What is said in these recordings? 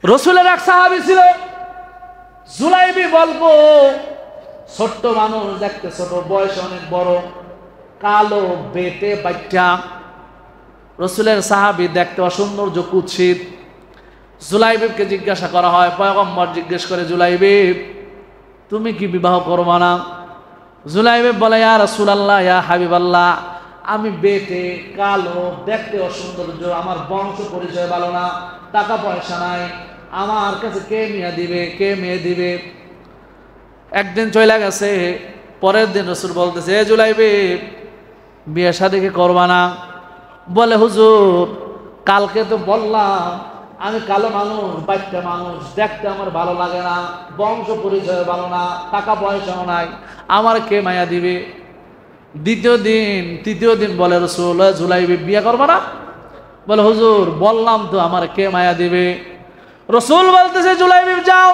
রসুলের এক সাহাবী ছিল জুলাইবি, বলবো ছোট্ট মানুষ, দেখতে ছোট, বয়স অনেক বড়, কালো বেটে বাচ্চা। রসুলের সাহাবী দেখতে অসৌন্দর্য, কুৎসিত। জুলাইবিবকে জিজ্ঞাসা করা হয়, পয়গম্বর জিজ্ঞেস করে, জুলাইবিব তুমি কি বিবাহ করবা না? জুলাইবিব বলে, ইয়া রাসূলুল্লাহ, ইয়া হাবিবাল্লাহ, আমি বেটে, কালো, দেখতে অসৌন্দর্য, আমার বংশ পরিচয় ভালো না, টাকা পয়সা নাই, আমার কাছে কে মেয়ে দিবে, কে মেয়ে দিবে? একদিন চলে গেছে, পরের দিন রসুল বলতেছে, এ জুলাইবিব বিয়ে শাদী কি করবা না? বলে, হুজুর কালকে তো বললাম আমি কালো মানুষ, বাচ্চা মানুষ, দেখতে আমার ভালো লাগে না, বংশ পরিচয় ভালো না, টাকা পয়সাও নাই, আমার কে মায়া দিবে? তৃতীয় দিন বলে রসুল, জুলাইবিব বিয়ে করবা না? বলে, হুজুর বললাম তো আমার কে মায়া দিবে? রসুল বলতেছে, জুলাইবিব যাও,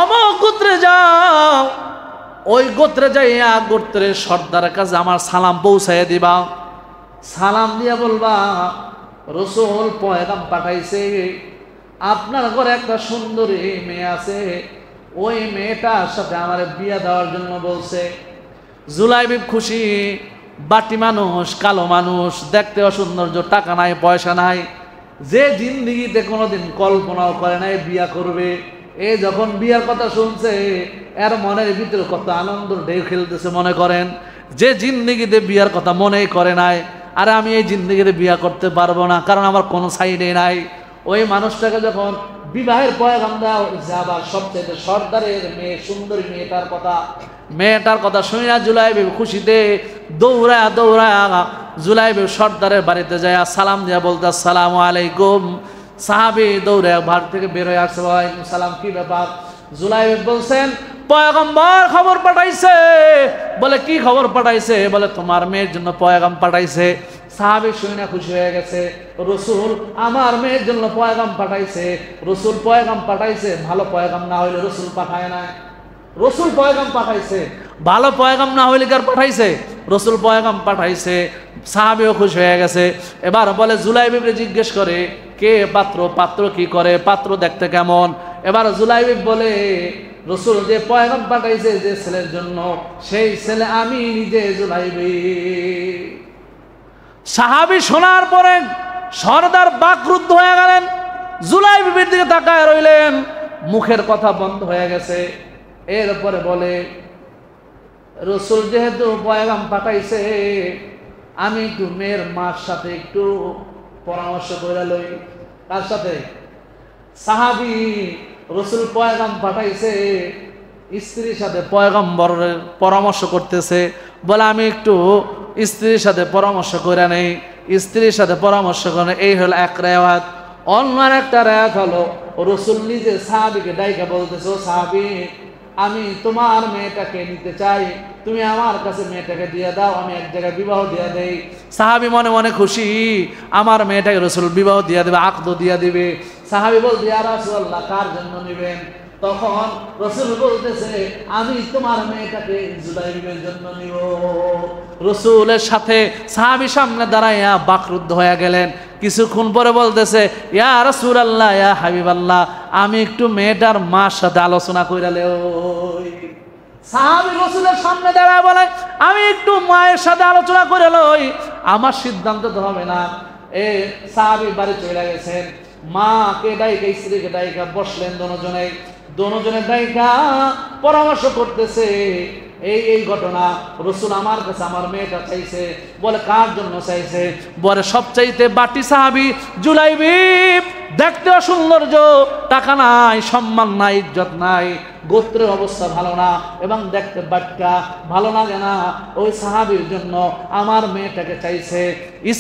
অমুক গোত্রে যাও, ওই গোত্রে যাইয়া গোত্রের সর্দারের কাছে আমার সালাম পৌঁছাইয়া দিবা। সালাম দিয়া বলবা, রসুল পয়গাম পাঠাইছে, আপনার ঘরে একটা সুন্দরী মেয়ে আছে, ওই মেয়েটার সাথে আমার বিয়ে দেওয়ার জন্য বলছে। জুলাইবিব খুশি, বাটি মানুষ, কালো মানুষ, দেখতে অসৌন্দর্য, টাকা নাই, পয়সা নাই, যে জিন্দিগিতে কোনোদিন কল্পনাও করে নাই বিয়া করবে, এ যখন বিয়ার কথা শুনছে, এর মনের ভিতরে কত আনন্দ ঢেউ খেলতেছে। মনে করেন যে জিন্দিগিতে বিয়ার কথা মনেই করে নাই, আরে আমি এই জিন্দিগিতে বিয়া করতে পারবো না, কারণ আমার কোনো সাইডে নাই। ওই মানুষটাকে যখন বিবাহের পয়গাম দেওয়া হয়েছে, আবার সবচেয়ে সর্দারের মেয়ে, সুন্দরী মেয়েটার কথা শুনে জুলাইবিব খুশিতে দৌড়ায়া জুলাইবিব সর্দারের বাড়িতে যায়, সালাম দিয়া বলতে, আসসালামু আলাইকুম। সাহাবী দৌড়ে বাড়ি থেকে বের হয়ে আসছে, ওয়ালাইকুম সালাম, কি ব্যাপার? জুলাইবিব বলছেন, পয়গম্বর খবর পাঠাইছে। বলে, কি খবর পাঠাইছে? বলে, তোমার মেয়ের জন্য পয়গাম পাঠাইছে। সাহাবী শুনে খুশি হয়ে গেছে, রসুল আমার মেয়ের জন্য পয়গাম পাঠাইছে। রসুল পয়গাম পাঠাইছে, ভালো পয়গাম না হইলে রসুল পাঠায় না। রসুল পয়গাম পাঠাইছে, ভালো পয়গাম না হইলে কার পাঠাইছে? রসুল পয়গাম পাঠাইছে। সাহাবীও খুশি হয়ে গেছে। এবার বলে, জুলাইবিবকে জিজ্ঞেস করে, কে পাত্র, পাত্র কি করে, পাত্র দেখতে কেমন? এবার জুলাইবিব বলে, রসুল যে পয়গাম পাঠাইছে যে ছেলের জন্য, সেই ছেলে আমি নিজে জুলাইবিব। সাহাবী শোনার পরে সর্দার বাকরুদ্ধ হয়ে গেলেন, জুলাইবিবের দিকে তাকায় রইলেন, মুখের কথা বন্ধ হয়ে গেছে। এরপরে বলে, রসুল যেহেতু পয়গাম পাঠাইছে, আমি একটু মেয়ের মার সাথে একটু পরামর্শ করে লই। তার সাথে সাহাবী, রসুল পয়গাম পাঠাইছে, স্ত্রীর সাথে পয়গম্বরের পরামর্শ করতেছে, বলে আমি একটু স্ত্রীর সাথে পরামর্শ করে নেই। স্ত্রীর সাথে পরামর্শ করে, এই হলো এক রেওয়াত। অন্য একটা রেওয়াত হলো, রসুল নিজে সাহাবীকে ডাইকা বলতেছে, ও সাহাবী, আমি তোমার মেয়েটাকে নিতে চাই, তুমি আমার কাছে মেয়েটাকে দিয়ে দাও, আমি এক জায়গায় বিবাহ দিয়ে দেই। সাহাবী মনে মনে খুশি, আমার মেয়েটাকে রসুল বিবাহ দিয়ে দেবে, আকদ দিয়ে দিবে। সাহাবী বলতে, ইয়া রাসূলুল্লাহ, কার জন্য নেবেন? তখন রসুল বলতেছে, আমি তোমার মেয়েটাকে জুলাইবিবের জন্য নিব। রসুলের সাথে সাহাবী সামনে দাঁড়াইয়া বাকরুদ্ধ হয়ে গেলেন। কিছুক্ষণ পরে বলতেছে, ইয়া রাসূলুল্লাহ, ইয়া হাবিবাল্লাহ, আমি একটু মেয়েটার মার সাথে আলোচনা কইরা লই। সাহাবী রসুলের সামনে দাঁড়ায় বলে, আমি একটু মায়ের সাথে আলোচনা করে লই, আমার সিদ্ধান্ত তো হবে না। এ সাহাবী বাড়ি চলে গেছেন, মাকে ডাইকা, স্ত্রীকে ডাইকা বসলেন, দোনোজনে ডাইকা পরামর্শ করতেছে, এই ঘটনা, রসুল আমার কাছে আমার মেয়েটা চাইছে। বলে, কার জন্য চাইছে? বলে, সবচাইতে বাটি সাহাবী জুলাইবিব, দেখতে অসৌন্দর্য, টাকা নাই, সম্মান নাই, ইজ্জত নাই, গোত্রের অবস্থা ভালো না, এবং দেখতে বাটকা, ভালো লাগে না, ওই সাহাবীর জন্য আমার মেয়েটাকে চাইছে।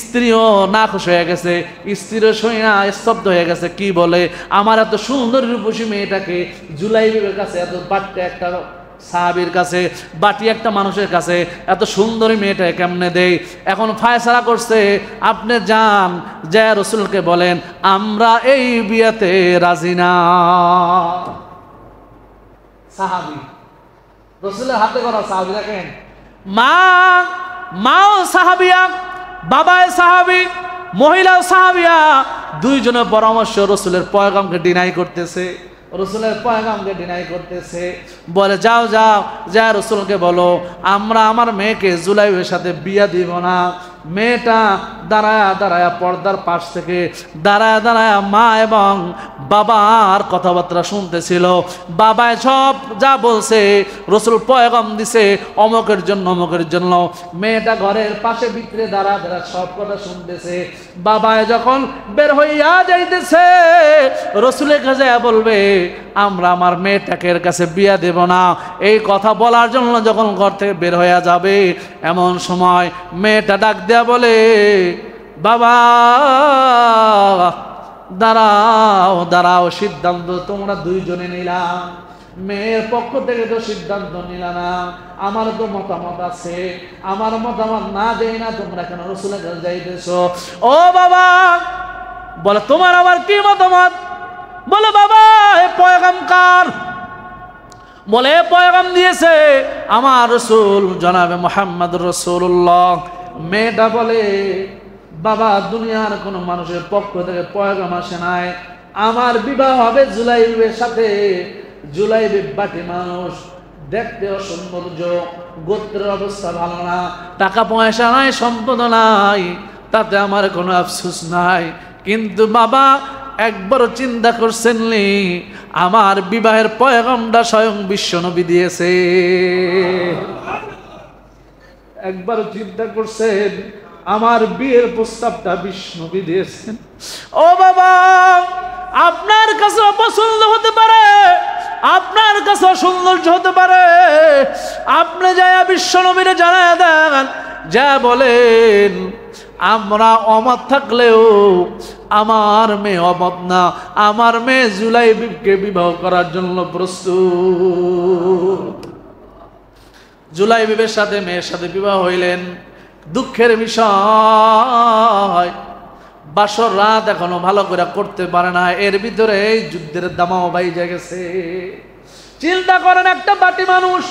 স্ত্রীও নাখুশ হয়ে গেছে, স্ত্রীও শুনে না স্তব্ধ হয়ে গেছে, কি বলে, আমার এত সুন্দর রূপসী মেয়েটাকে জুলাইবিবের কাছে, এত বাটকা একটা সাহাবীর কাছে, বাটি একটা মানুষের কাছে এত সুন্দরী মেয়েটা কেমনে দেই? এখন ফায়সালা করছে, আপনি যান, যে রসুলকে বলেন, আমরা এই বিয়েতে রাজি না। সাহাবী, রসুলের হাতে করা সাহাবী, দেখেন, মাও সাহাবিয়া, বাবায় সাহাবী, মহিলা সাহাবিয়া দুইজনে পরামর্শ রসুলের পয়গামকে ডিনাই করতেছে, রসুলের পয়গামকে ডিনাই করতেছে। বলে যাও যাও যা রসুলকে বলো আমরা আমার মেয়েকে জুলাইবের সাথে বিয়া দিব না। মেয়েটা দাঁড়ায়া দাঁড়ায়া পর্দার পাশ থেকে দাঁড়ায়া দাঁড়ায়া মা এবং বাবার কথাবার্তা শুনতেছিল। বাবায় সব যা বলছে রসুল পয়গাম দিছে অমকের জন্য অমকের জন্য। মেয়েটা ঘরের পাশে ভিতরে দাঁড়া দাঁড়া সব কথা শুনতেছে। বাবায় যখন বের হইয়া যাইতেছে রসুলের কাছে বলবে আমরা আমার মেয়েটাকে এর কাছে বিয়া দেব না, এই কথা বলার জন্য যখন ঘর থেকে বের হইয়া যাবে এমন সময় মেয়েটা ডাক দেয়া বলে বাবা দাঁড়াও দাঁড়াও, সিদ্ধান্ত তোমরা দুইজনে নিলাম, মেয়ের পক্ষ থেকে তো সিদ্ধান্ত নিলা না, আমার তো মতামত আছে, আমার মতামত না দেই না তোমরা কেন রসুলের কাছে যাইতেছো? ও বাবা বলে তোমার আবার কি মতামত? বলে বাবা এ পয়গাম কার? বলে পয়গাম দিয়েছে আমার রসুল জনাবে মুহাম্মদ রাসূলুল্লাহ। মেয়েটা বলে বাবা দুনিয়ার কোনো মানুষের পক্ষ থেকে পয়গাম আসে নাই, আমার বিবাহ হবে জুলাইবের সাথে। জুলাইব বাটি মানুষ, দেখতে অসৌন্দর্য, গোত্রের অবস্থা ভালো না, টাকা পয়সা নাই, সম্পদ নাই, তাতে আমার কোনো আফসোস নাই। কিন্তু বাবা একবারও চিন্তা করছেন নি আমার বিবাহের পয়গামটা স্বয়ং বিশ্বনবী দিয়েছে? একবারও চিন্তা করছেন আমার বিয়ের প্রস্তাবটা বিশ্বনবী দিয়েছেন? ও বাবা আপনার কাছে অপছন্দ হতে পারে, আপনার কাছে সৌন্দর্য হতে পারে, আপনি যায় বিশ্বনবীরে জানায় দেন, যা বলেন আমরা অমত থাকলেও আমার মেয়ে অমত না, আমার মেয়ে জুলাইবিবকে বিবাহ করার জন্য প্রস্তুত। জুলাইবিবের সাথে মেয়ের সাথে বিবাহ হইলেন। দুঃখের বিষয় বাসর রাত এখনো ভালো করে করতে পারে না, এর ভিতরে এই যুদ্ধের দামাও বাইজে গেছে। চিন্তা করেন একটা বাটি মানুষ,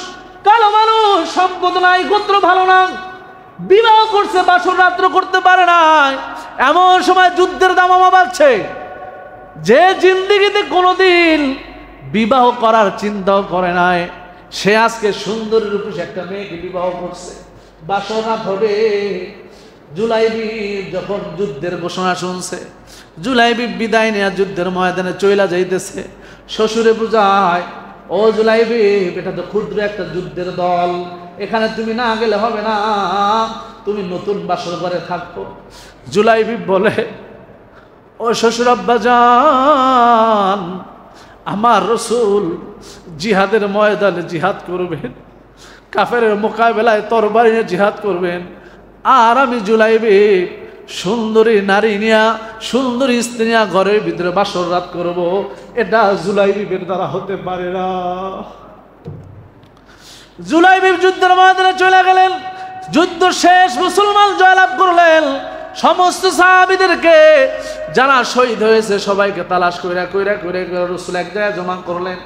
কালো মানুষ, সম্পদ নাই, গোত্র ভালো না, বিবাহ করছে বাসর রাত্র করতে পারে না, এমন সময় যুদ্ধের দামামা বাড়ছে। যে জিন্দিগিতে কোনোদিন বিবাহ করার চিন্তাও করে নাই সে আজকে সুন্দরী রূপে একটা মেয়েকে বিবাহ করছে, বাসর রাত হবে। জুলাইবিব যখন যুদ্ধের ঘোষণা শুনছে, জুলাইবিব বিদায় নেয়া যুদ্ধের ময়দানে চইলা যাইতেছে। শ্বশুরে বুঝায় ও জুলাইবিব এটা তো ক্ষুদ্র একটা যুদ্ধের দল, এখানে তুমি না গেলে হবে না, তুমি নতুন বাসর ঘরে থাকো। জুলাইবিব বলে ও শ্বশুর আব্বাজান আমার রসুল জিহাদের ময়দানে জিহাদ করবেন, কাফেরের মোকাবেলায় তরবারি নিয়ে জিহাদ করবেন, আর আমি জুলাইবিব সুন্দরী নারী নিয়া সুন্দরী স্ত্রী নিয়া ঘরের ভিতরে বাসর রাত করব, এটা জুলাইবিবের দ্বারা হতে পারে না। জুলাইবিব যুদ্ধের ময়দানে চলে গেলেন। যুদ্ধ শেষ, মুসলমান জয়লাভ করলেন। সমস্ত সাহাবীদেরকে যারা শহীদ হয়েছে সবাইকে তালাশ কইরা কইরা কইরা রসুল এক জায়গায় জমা করলেন।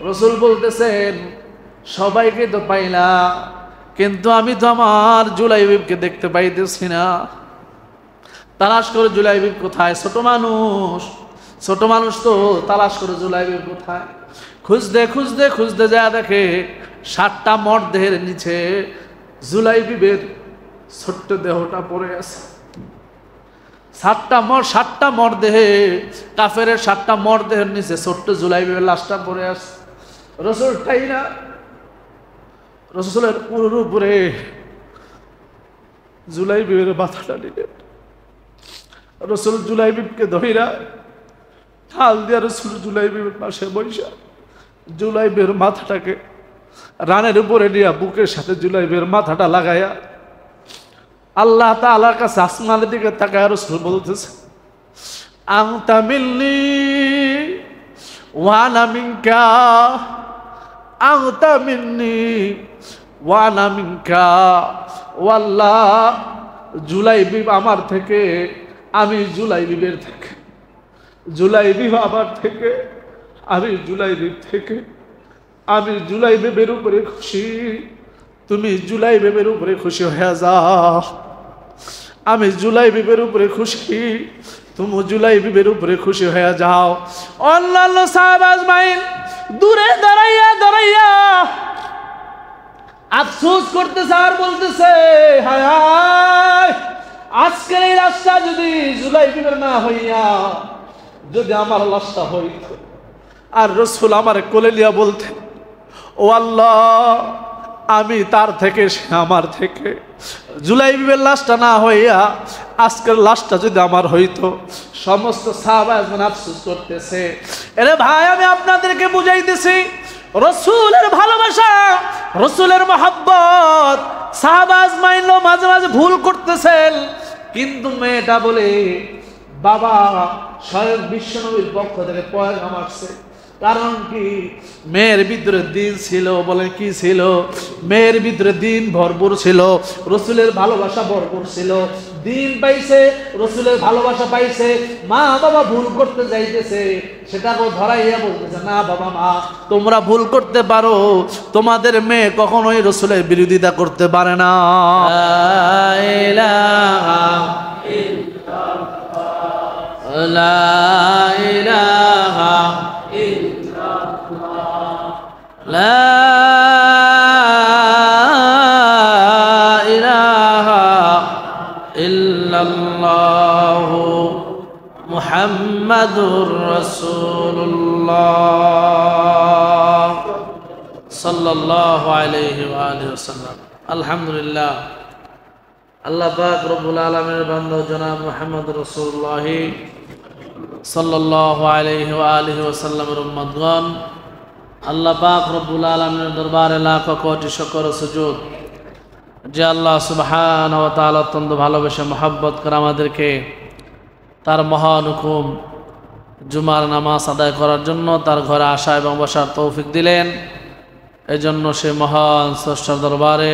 রসুল বলতেছেন সবাইকে তো পাইলা, কিন্তু আমি তো আমার জুলাইবিবকে দেখতে পাইতেছি না। তালাশ করে জুলাইবিব কোথায়? ছোট মানুষ, ছোট মানুষ তো তালাশ করে জুলাইবিব কোথায় খুঁজতে খুঁজতে খুঁজতে যা দেখে 7টা মরদেহের নিচে জুলাইবিবের ছোট্ট দেহটা পড়ে আছে। 7টা মরদেহে, কাফের 7টা মরদেহের নিচে ছোট্ট জুলাইবিবের লাশটা পড়ে আছে। রসুল তাই না, রসুলের পুরোর উপরে জুলাইবিবের মাথাটা নিলেন। রসুল জুলাইবিবকে ধইরা ঢাল দিয়া রসুল জুলাইবিবের পাশে বৈশা জুলাইবের মাথাটাকে রানের উপরে নিয়ে বুকের সাথে জুলাইবের মাথাটা লাগাইয়া আল্লাহ তাআলার কাছে আসমানের দিকে তাকায় রসুল বলতেছে আনতা মিন্নি ওয়া আনা মিনকা, আনতা মিন্নি ওয়া আনা মিনকা। ও আল্লাহ জুলাইবিব আমার থেকে, আমি জুলাইবিবের থেকে, জুলাইবিব আমার থেকে, আমি জুলাইবিব থেকে। আমি জুলাইবিবের উপরে খুশি, তুমি জুলাইবিবের উপরে খুশি হয়ে যাও। আমি জুলাইবিবের উপরে খুশি, তুমি জুলাইবিবের উপরে খুশি হয়ে যাও। অন্যান্য সাহাবা আজমাইন দূরে দাঁড়াইয়া দাঁড়াইয়া আফসোস করতেছে আর বলতেছে, হায় হায়, আজকের এই লাশটা যদি জুলাইবিবের না হইয়া যদি আমার লাশটা হইত। আর রাসূল আমার কোলে লিয়া বলতেন, ও আল্লাহ, আমি তার থেকে, সে আমার থেকে, জুলাইবিবের লাশটা না হইয়া আজকের লাশটা যদি আমার হইতো। সমস্ত সাহাবা এখন আফসোস করতেছে। এরে ভাই, আমি আপনাদেরকে বুঝাইতেছি, রসুলের ভালোবাসা, রসুলের মহব্বত সাহাবা আজমাইন মাঝে মাঝে ভুল করতেছেন, কিন্তু মেয়েটা বলে বাবা স্বয়ং বিশ্বনবীর পক্ষ থেকে পয়গাম আসছে। কারণ কি, মেয়ের ভিতরে দিন ছিল। বলে কি ছিল? মেয়ের ভিতরে দিন ভরপুর ছিল, রসুলের ভালোবাসা ভরপুর ছিল। দিন পাইছে, রসুলের ভালোবাসা পাইছে। মা বাবা ভুল করতে যাইতেছে, সেটাকেও ধরাইয়া বলতেছে, না বাবা, মা তোমরা ভুল করতে পারো, তোমাদের মেয়ে কখনোই রসুলের বিরোধিতা করতে পারে না। লা ইলাহা লা ইলাহা ইল্লাল্লাহু মুহাম্মাদুর রাসূলুল্লাহ সাল্লাল্লাহু আলাইহি ওয়া আলিহি ওয়াসাল্লাম। আলহামদুলিল্লাহ, আল্লাহ পাক রব্বুল আলামিনের বান্দা জনাব মুহাম্মদ রাসূলুল্লাহ সাল্লাল্লাহু আলাইহি ওয়া আলিহি ওয়াসাল্লামের উম্মতগণ, আল্লাহ পাক রব্বুল আলামিনের দরবারে লাখ কোটি শুকর ও সুজুদ যে আল্লাহ সুবহানাহু ওয়া তাআলা অত্যন্ত ভালোবেসে মহব্বত করে আমাদেরকে তার মহান হুকুম জুমার নামাজ আদায় করার জন্য তার ঘরে আসা এবং বসার তৌফিক দিলেন। এই জন্য সে মহান স্রষ্টার দরবারে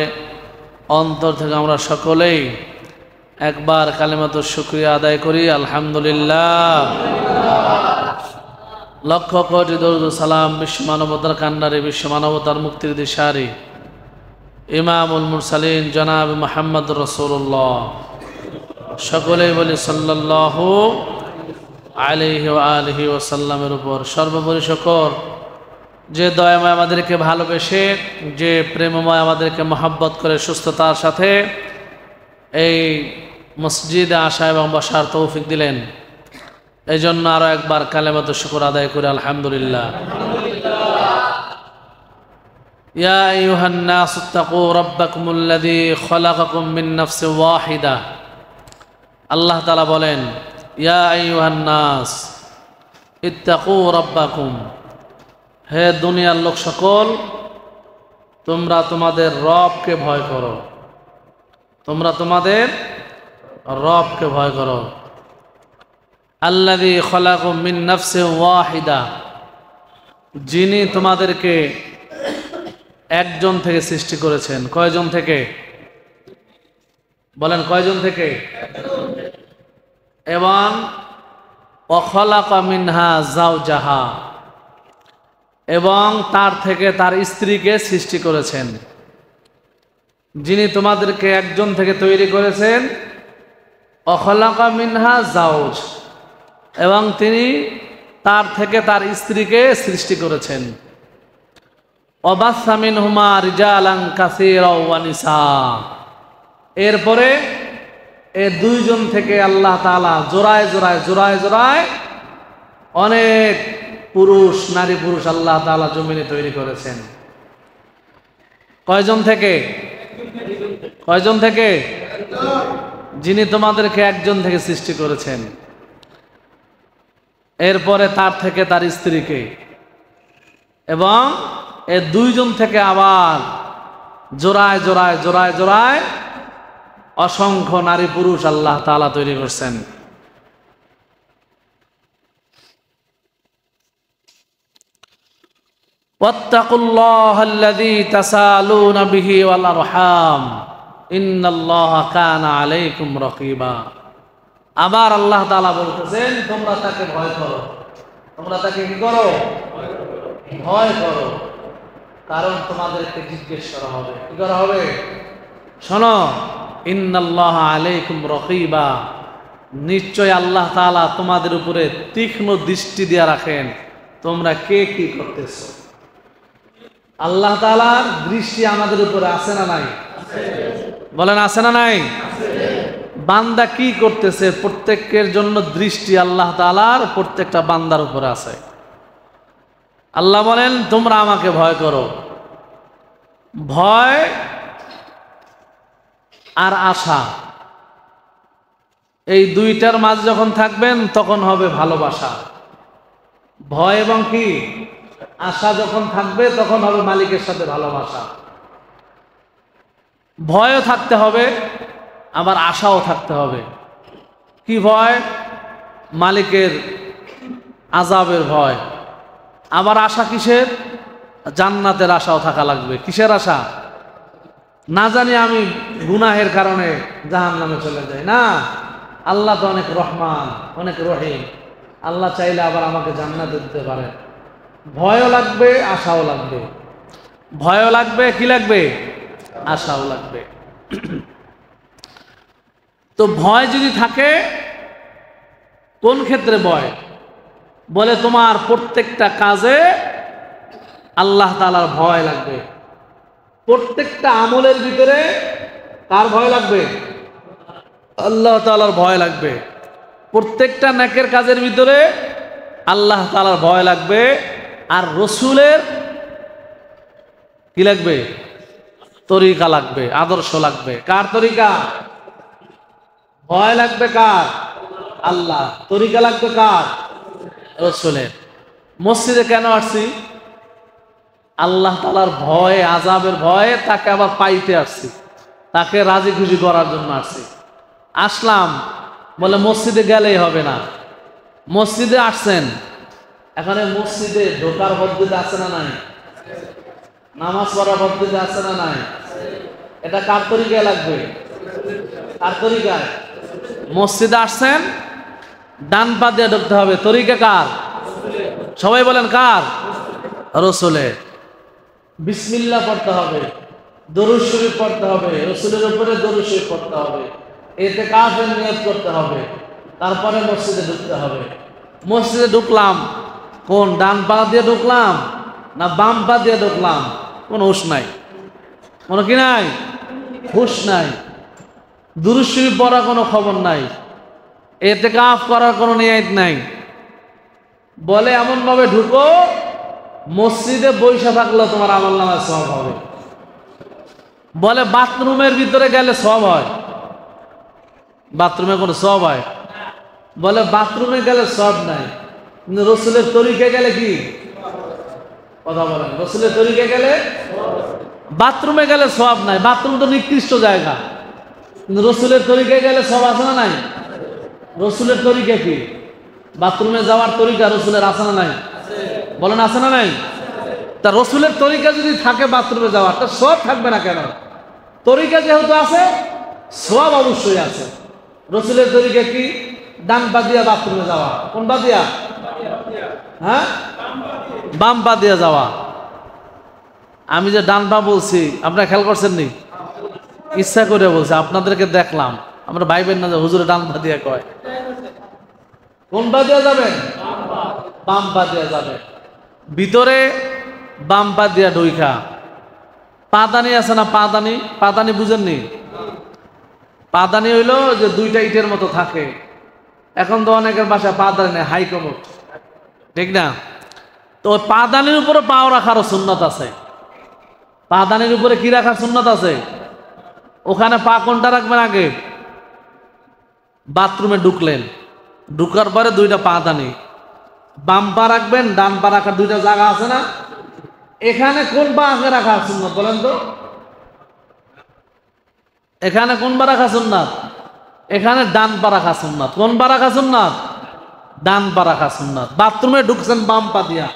অন্তর থেকে আমরা সকলেই একবার কালিমাতুশ শুকরিয়া আদায় করি, আলহামদুলিল্লাহ। লক্ষ কোটি দরুদ সালাম বিশ্ব মানবতার কান্ডারি, বিশ্ব মানবতার মুক্তির দিশারি ইমামুল মুরসালিন জনাব মুহাম্মদুর রাসূলুল্লাহ, সকলেই বলি সাল্লাল্লাহু আলাইহি ওয়া আলিহি ওয়াসাল্লামের উপর। সর্বোপরি শুকর যে দয়াময় আমাদেরকে ভালোবেসে, যে প্রেমময় আমাদেরকে মহব্বত করে সুস্থতার সাথে এই মসজিদে আসা এবং বসার তৌফিক দিলেন। এই জন্য আরো একবার কালেমাতুশ শুকর আদায় করে আলহামদুলিল্লাহ। ইয়া আইয়ুহান নাস ইত্তাকু রাব্বাকুমুল্লাযী খালাকাকুম মিন নাফসিন ওয়াহিদা। আল্লাহ তাআলা বলেন, ইয়া আইয়ুহান নাস ইত্তাকু রাব্বাকুম, হে দুনিয়ার লোক সকল, তোমরা তোমাদের রবকে ভয় করো, তোমরা তোমাদের রবকে ভয় করো। আল্লাযী খালাকাকুম মিন নাফসিন ওয়াহিদা, যিনি তোমাদেরকে একজন থেকে সৃষ্টি করেছেন। কয়জন থেকে? বলেন কয়জন থেকে? এবং ওয়াখালাকা মিনহা যাওজাহা, এবং তার থেকে তার স্ত্রীকে সৃষ্টি করেছেন। যিনি তোমাদেরকে একজন থেকে তৈরি করেছেন, ওয়াখালাকা মিনহা যাওজ, এবং তিনি তার থেকে তার স্ত্রীকে সৃষ্টি করেছেন। ওয়াবাসসা মিনহুমা রিজালান কাসীরাও ওয়া নিসা, এরপরে এই দুইজন থেকে আল্লাহ তাআলা জোড়ায় জোড়ায় জোড়ায় জোড়ায় অনেক পুরুষ, নারী পুরুষ আল্লাহ তাআলা জমিনে তৈরি করেছেন। কয়জন থেকে? কয়জন থেকে? যিনি তোমাদেরকে একজন থেকে সৃষ্টি করেছেন, এরপরে তার থেকে তার স্ত্রীকে, এবং এই দুইজন থেকে আবার জোড়ায় জোড়ায় জোড়ায় জোড়ায় অসংখ্য নারী পুরুষ আল্লাহ তাআলা তৈরি করছেন। ওয়াত্তাকুল্লাহাল্লাযী তাসালুনা বিহি ওয়াল আরহাম ইন্নাল্লাহা কানা আলাইকুম রাকিবা। আবার আল্লাহ তাআলা বলতেছেন, তোমরা তাকে ভয় করো, তোমরা তাকে কি করো? ভয় করো, কারণ তোমাদেরকে জিজ্ঞেস করা হবে। কি করা হবে? শোনো, ইন্নাল্লাহা আলাইকুম রাকিবা, নিশ্চয় আল্লাহ তাআলা তোমাদের উপরে তীক্ষ্ণ দৃষ্টি দিয়ে রাখেন তোমরা কে কি করতেছো। আল্লাহ তাআলার দৃষ্টি আমাদের উপরে আছে না নাই? বলেন আছে না নাই? বান্দা কি করতেছে প্রত্যেকের জন্য দৃষ্টি আল্লাহ তাআলার প্রত্যেকটা বান্দার উপরে আছে। আল্লাহ বলেন তোমরা আমাকে ভয় করো। ভয় আর আশা, এই দুইটার মাঝে যখন থাকবেন তখন হবে ভালোবাসা। ভয় এবং কি আশা যখন থাকবে তখন হবে মালিকের সাথে ভালোবাসা। ভয়ও থাকতে হবে আবার আশাও থাকতে হবে। কি ভয়? মালিকের আযাবের ভয়। আবার আশা কিসের? জান্নাতের আশাও থাকা লাগবে। কিসের আশা? না জানি আমি গুনাহের কারণে জাহান্নামে চলে যাই, না, আল্লাহ তো অনেক রহমান, অনেক রহিম, আল্লাহ চাইলে আবার আমাকে জান্নাতে দিতে পারে। ভয়ও লাগবে আশাও লাগবে। ভয়ও লাগবে, কি লাগবে? আশাও লাগবে। তো ভয় যদি থাকে, কোন ক্ষেত্রে ভয়? বলে তোমার প্রত্যেকটা কাজে আল্লাহ তাআলার ভয় লাগবে। প্রত্যেকটা আমলের ভিতরে কার ভয় লাগবে? আল্লাহ তাআলার ভয় লাগবে। প্রত্যেকটা নেকের কাজের ভিতরে আল্লাহ তাআলার ভয় লাগবে। আর রসুলের কি লাগবে? তরিকা লাগবে, আদর্শ লাগবে। কার তরিকা? ভয় লাগবে কার? আল্লাহ। তরিকা লাগবে কার? রসুলের। মসজিদে কেন আসছি? আল্লাহ তাআলার ভয়ে, আযাবের ভয়ে তাকে আবার পাইতে আসছি, তাকে রাজি খুশি করার জন্য আসছি। আসলাম বলে মসজিদে গেলেই হবে না। মসজিদে আসছেন, এখানে মসজিদে ঢোকার পদ্ধতি আছে না নাই? নামাজ পড়ার পদ্ধতি আছে না নাই? এটা কার তরিকায় লাগবে? কার তরিকায়? মসজিদে আসছেন, ডান পা দিয়ে ঢুকতে হবে। তরিকা কার? সবাই বলেন কার? রসুলের। বিসমিল্লাহ পড়তে হবে, দরুদ শরীফ পড়তে হবে, রসুলের উপরে দরুদ শরীফ পড়তে হবে, ইতিকাফের নিয়ত করতে হবে, তারপরে মসজিদে ঢুকতে হবে। মসজিদে ঢুকলাম, কোন ডান পা দিয়ে ঢুকলাম না বাম পা দিয়ে ঢুকলাম, কোনো হুঁশ নাই। কোনো কি নাই? হুঁশ নাই। দুরূদ শরীফ পড়ার কোনো খবর নাই, ইতিকাফ করার কোনো নিয়ত নাই। বলে এমন ভাবে ঢুকো মসজিদে বইসা থাকলে তোমার আমলনামায় সওয়াব হবে। বলে বাথরুমের ভিতরে গেলে সওয়াব হয়? বাথরুমে কোনো সওয়াব হয়? বলে বাথরুমে গেলে সওয়াব নাই, কিন্তু রসুলের তরিকায় গেলে কি? কথা বলেন, রসুলের তরিকায় গেলে? বাথরুমে গেলে সওয়াব নাই, বাথরুম তো নিকৃষ্ট জায়গা, কিন্তু রসুলের তরিকায় গেলে সওয়াব আছে না নাই? রসুলের তরিকা কি? বাথরুমে যাওয়ার তরিকা রসুলের আছে না নাই? বলেন আছে না নাই? তা রসুলের তরিকা যদি থাকে বাথরুমে যাওয়ার, তা সওয়াব থাকবে না কেন? তরিকা যেহেতু আছে, সওয়াব অবশ্যই আছে। রসুলের তরিকা কি? ডান পা দিয়া বাথরুমে যাওয়া। কোন পা দিয়া? হ্যাঁ, বাম পা দিয়া যাওয়া। আমি যে ডান পা বলছি আপনারা খেয়াল করছেন নি? ইচ্ছা করে বলছে, আপনাদেরকে দেখলাম, আমরা ভাইবেন না যে হুজুরে ডান পা দিয়া কয়। কোন পা দিয়া যাবেন? বাম পা দিয়া যাবে। ভিতরে বাম পা দিয়া ঢুইখা পাদানি আছে না? পাদানি, পাদানি বুঝেননি? পাদানি হইলো যে দুইটা ইটের মতো থাকে। এখন তো অনেকের বাসায় পাদানি নেই, হাই কমোড, ঠিক না? তো পাদানির উপরে পাও রাখারও সুন্নত আছে। পাদানির উপরে কি রাখার সুন্নত আছে? ওখানে পা কোনটা রাখবেন? আগে বাথরুমে ঢুকলেন, ঢুকার পরে দুইটা পাদানি, বাম পা রাখবেন, ডান পা রাখার দুইটা জায়গা আছে না? এখানে কোন পা আগে রাখা সুন্নত বলেন তো? এখানে কোন পা রাখা সুন্নাত? এখানে ডান পা রাখা সুন্নাত। কোন পা রাখা সুন্নাত? ডান পা রাখা সুন্নাত। বাথরুমে ঢুকছেন বাম পা দিয়া,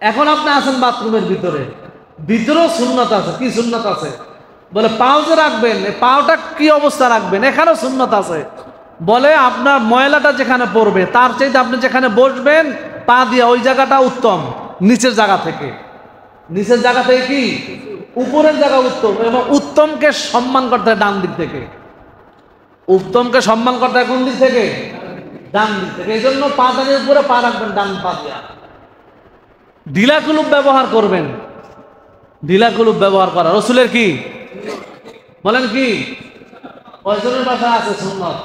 এখন আপনি আছেন বাথরুমের ভিতরে, ভিতরেও সুন্নত আছে। কি সুন্নত আছে? বলে পাও যে রাখবেন, পাওটা কি অবস্থা রাখবেন, এখানেও সুন্নত আছে। বলে আপনার ময়লাটা যেখানে পড়বে তার চাইতে আপনি যেখানে বসবেন পা দিয়া, ওই জায়গাটা উত্তম নিচের জায়গা থেকে। নিচের জায়গা থেকে কি? উপরের জায়গা উত্তম, এবং উত্তমকে সম্মান করতে হয় ডান দিক থেকে। উত্তমকে সম্মান করতে হয় কোন দিক থেকে? ডান দিক থেকে। এই জন্য পাদানির উপরে পা রাখবেন ডান পা দিয়া। ঢিলা কুলুপ ব্যবহার করবেন। ঢিলা কুলুপ ব্যবহার করা রসুলের কি বলেন? কি কয়জনের বাসায় আছে সুন্নত?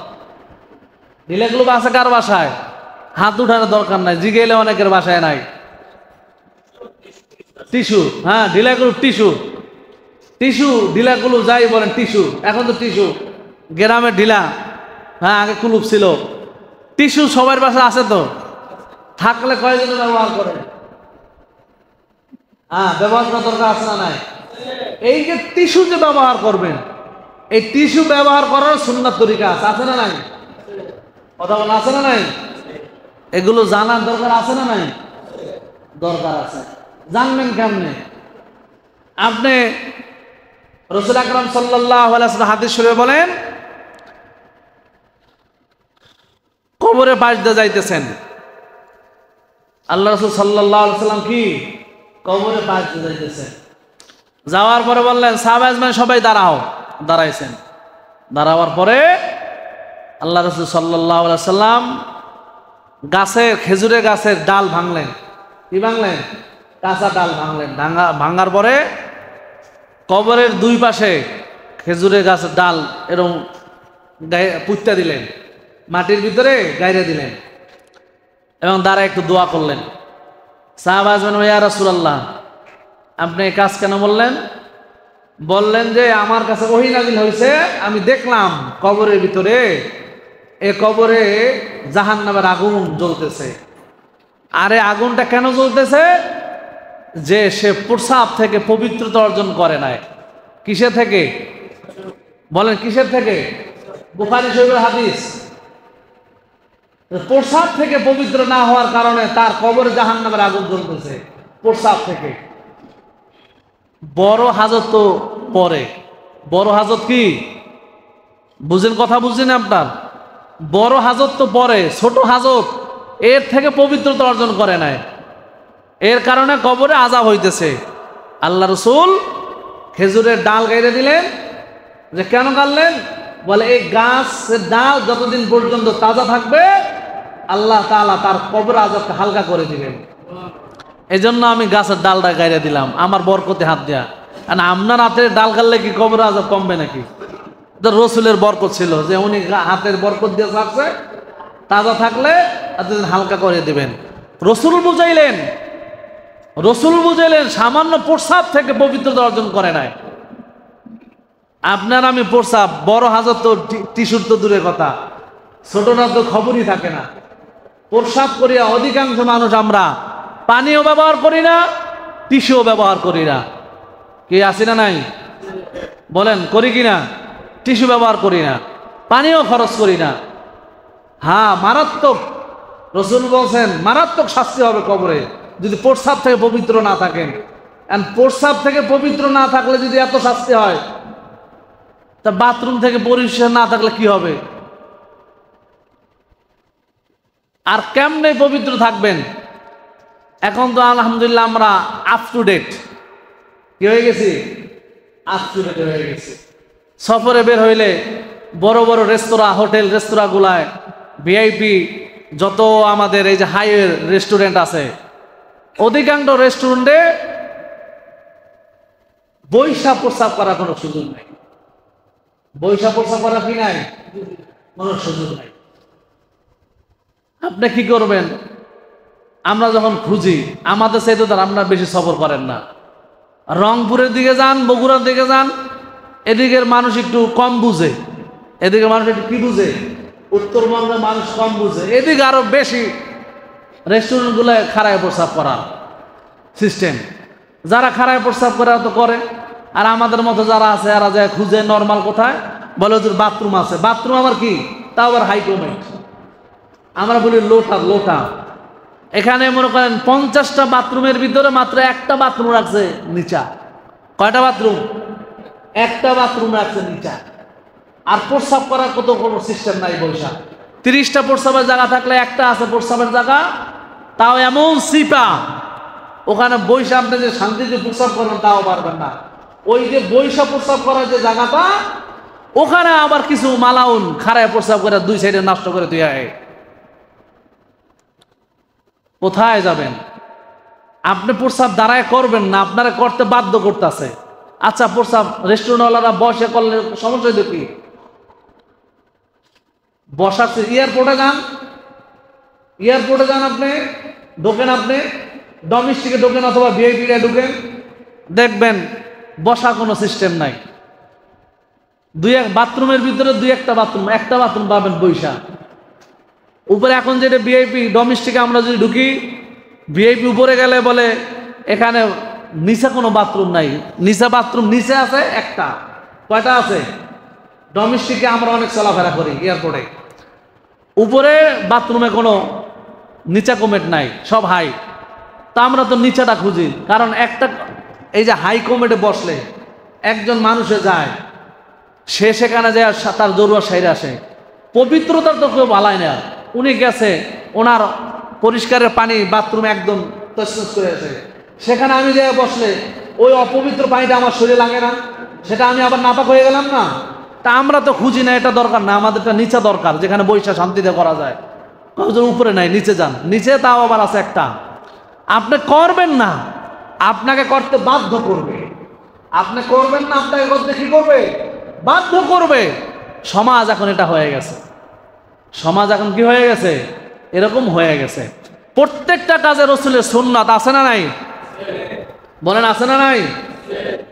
ঢিলা কুলুপ আছে কার বাসায়? হাত উঠানোর দরকার নাই, জিগেলে অনেকের বাসায় নাই। টিস্যু, হ্যাঁ ঢিলা কুলুপ টিস্যু, টিস্যু ঢিলা কুলুপ যাই বলেন টিস্যু। এখন তো টিস্যু গ্রামের ঢিলা, হ্যাঁ আগে কুলুপ ছিল। টিস্যু সবার বাসায় আছে তো? থাকলে কয়জনে ব্যবহার করে? হ্যাঁ ব্যবহার করা দরকার আছে না নাই? এই যে টিস্যু যে ব্যবহার করবেন, এই টিস্যু ব্যবহার করার সুন্নাত তরিকা আছে না নাই? কথা বলা আছে না নাই? এগুলো জানার দরকার আছে না নাই? দরকার আছে। জানবেন কেমনে? আপনি রাসূল আকরাম সাল্লাল্লাহু আলাইহি ওয়াসাল্লাম হাদিস শরীফে বলেন, কবরে পাশ দিয়ে যাইতেছেন, আল্লাহ রাসূল সাল্লাল্লাহু আলাইহি ওয়াসাল্লাম কি কবরে পাশ দিয়ে যাইতেছেন। যাওয়ার পরে বললেন সাহাবা আজমাইন সবাই দাঁড়াও। দাঁড়াইছেন। দাঁড়াবার পরে আল্লাহ রাসূল সাল্লাল্লাহু আলাইহি ওয়াসাল্লাম গাছের খেজুরের গাছের ডাল ভাঙলেন। কি ভাঙলেন? কাঁচা ডাল ভাঙলেন। ভাঙার পরে কবরের দুই পাশে খেজুরের গাছের ডাল এরকম গায়ে পুঁততে দিলেন, মাটির ভিতরে গাইরে দিলেন এবং দাঁড়ায় একটু দোয়া করলেন। সাহাবা আজমান ইয়া রাসূলুল্লাহ, আপনি এই কাজ কেন বললেন? বললেন যে আমার কাছে ওহী নাযিল হয়েছে, আমি দেখলাম কবরের ভিতরে এ কবরে জাহান্নামের আগুন জ্বলতেছে। আরে আগুনটা কেন জ্বলতেছে? যে সে প্রস্রাব থেকে পবিত্রতা অর্জন করে নাই। কিসের থেকে বলেন? কিসের থেকে? বুখারী শরীফের হাদিস। প্রস্রাব থেকে পবিত্র না হওয়ার কারণে তার কবরে জাহান্নামের আগুন জ্বলতেছে প্রস্রাব থেকে। বড় হাজত তো পরে। বড় হাজত কি বুঝেন? কথা বুঝছেন আপনার? বড় হাজত তো পরে, ছোট হাজত এর থেকে পবিত্রতা অর্জন করে নাই, এর কারণে কবরে আযাব হইতেছে। আল্লাহ রাসূল খেজুরের ডাল গাইরে দিলেন। যে কেন গাড়লেন? বলে এই গাছের ডাল যতদিন পর্যন্ত তাজা থাকবে আল্লাহ তাআলা তার কবর আযাবকে হালকা করে দিবেন। এই জন্য আমি গাছের ডালটা গাইরে দিলাম আমার বরকতে হাত দেয়া। আর আপনার হাতের ডাল গাড়লে কি কবর আযাব কমবে নাকি? রসুলের বরকত ছিল যে উনি হাতের বরকত দিয়ে থাকছে, তাজা থাকলে এতদিন হালকা করে দিবেন। রসুল বুঝাইলেন, রসুল বুঝাইলেন সামান্য প্রস্রাব থেকে পবিত্রতা অর্জন করে নাই। আপনার আমি প্রস্রাব, বড় হাজার তো টিস্যুর তো দূরের কথা, ছোটরা তো খবরই থাকে না। প্রস্রাব করিয়া অধিকাংশ মানুষ আমরা পানিও ব্যবহার করি না, টিস্যুও ব্যবহার করি না। কি আছে না নাই বলেন? করি কিনা? টিস্যু ব্যবহার করি না, পানিও খরচ করি না। হ্যাঁ মারাত্মক, রসুল বলছেন মারাত্মক শাস্তি হবে কবরে যদি প্রস্রাব থেকে পবিত্র না থাকেন। প্রস্রাব থেকে পবিত্র না থাকলে যদি এত শাস্তি হয়, তা বাথরুম থেকে পরিষ্কার না থাকলে কি হবে? আর কেমনে পবিত্র থাকবেন? এখন তো আলহামদুলিল্লাহ আমরা আপ টু ডেট কি হয়ে গেছি? আপ টু ডেট হয়ে গেছি। সফরে বের হইলে বড় বড় রেস্তোরাঁ, হোটেল রেস্তোরাঁগুলায় ভিআইপি যত আমাদের এই যে হাইওয়ে রেস্টুরেন্ট আছে, অধিকাংশ রেস্টুরেন্টে বৈশা প্রস্রাব করার কোনো সুযোগ নাই। বৈশা প্রস্রাব করার কি নাই? কোনো সুযোগ নাই। আপনি কি করবেন? আমরা যখন খুঁজি, আমাদের সাইতে তো আপনারা বেশি সফর করেন না, রংপুরের দিকে যান, বগুড়ার দিকে যান, এদিকের মানুষ একটু কম বুঝে। এদিকে মানুষ একটু কি বুঝে? উত্তরবঙ্গের মানুষ কম বুঝে। এদিকে আরো বেশি রেস্টুরেন্টগুলো খাড়ায় প্রস্রাব করার সিস্টেম। যারা খাড়ায় প্রস্রাব করে তো করে, আর আমাদের মতো যারা আছে এরা যায় খুঁজে নর্মাল কোথায়, বলে ওদের বাথরুম আছে। বাথরুম আবার কি? তাও আবার হাইকমেন্ট। আমরা বলি লোটা লোটা। এখানে মনে করেন 50টা বাথরুমের ভিতরে মাত্র একটা বাথরুম রাখছে নিচা। কয়টা বাথরুম? একটা বাথরুম রাখছে নিচা। আর প্রস্রাব করার কত কোনো সিস্টেম নাই বৈশা। 30টা প্রস্রাবের জায়গা থাকলে একটা আছে প্রস্রাবের জায়গা, তাও এমন সিপা, ওখানে বৈশা আপনি যে শান্তিতে প্রস্রাব করবেন তাও পারবেন না। ওই যে বৈশা প্রস্রাব করার যে জায়গাটা, ওখানে আবার কিছু মালাউন খারায় প্রস্রাব করে দুই সাইডে নষ্ট করে তুই আয়। কোথায় যাবেন? আপনি প্রস্রাব দাঁড়ায় করবেন না, আপনারা করতে বাধ্য করতেছে। আচ্ছা প্রস্রাব রেস্টুরেন্টওয়ালারা বসে করলে সমস্যা কি? বসার এয়ারপোর্টে যান আপনি, ঢোকেন, আপনি ডোমেস্টিকে ঢোকেন অথবা ভিআইপিতে ঢোকেন, দেখবেন বসা কোনো সিস্টেম নাই। বাথরুমের ভিতরে একটা বাথরুম পাবেন বৈশা উপরে। এখন যেটা ভিআইপি ডোমেস্টিকে আমরা যদি ঢুকি, ভিআইপি উপরে গেলে বলে এখানে নিচে কোনো বাথরুম নাই, নিচে বাথরুম নিচে আছে একটা। কয়টা আছে? ডোমেস্টিকে আমরা অনেক চলাফেরা করি এয়ারপোর্টে, উপরে বাথরুমে কোনো নিচা কমেট নাই, সব হাই। তা আমরা তো নিচাটা খুঁজি, কারণ একটা এই যে হাই কমেটে বসলে একজন মানুষে যায়, সে সেখানে যায় তার জরুরত সাইরে আসে, পবিত্রতার তো কেউ বালাই না। উনি গেছে, ওনার পরিষ্কারের পানি বাথরুমে একদম তছনছ করে আছে, সেখানে আমি যাই বসলে ওই অপবিত্র পানিটা আমার শরীরে লাগে না, সেটা আমি আবার নাপাক হয়ে গেলাম না? তা আমরা তো খুঁজি না, এটা দরকার না, আমাদেরটা নিচে দরকার, যেখানে বৈশা শান্তিতে করা যায়। উপরে নাই, নিচে যান। নিচে তাও আবার আছে একটা। আপনি করবেন না, আপনাকে করতে বাধ্য করবে। আপনি করবেন না, আপনাকে করতে কি করবে? বাধ্য করবে। সমাজ এখন এটা হয়ে গেছে। সমাজ এখন কি হয়ে গেছে? এরকম হয়ে গেছে। প্রত্যেকটা কাজে রসুলের সুন্নাত আছে না নাই? বলেন আছে না নাই?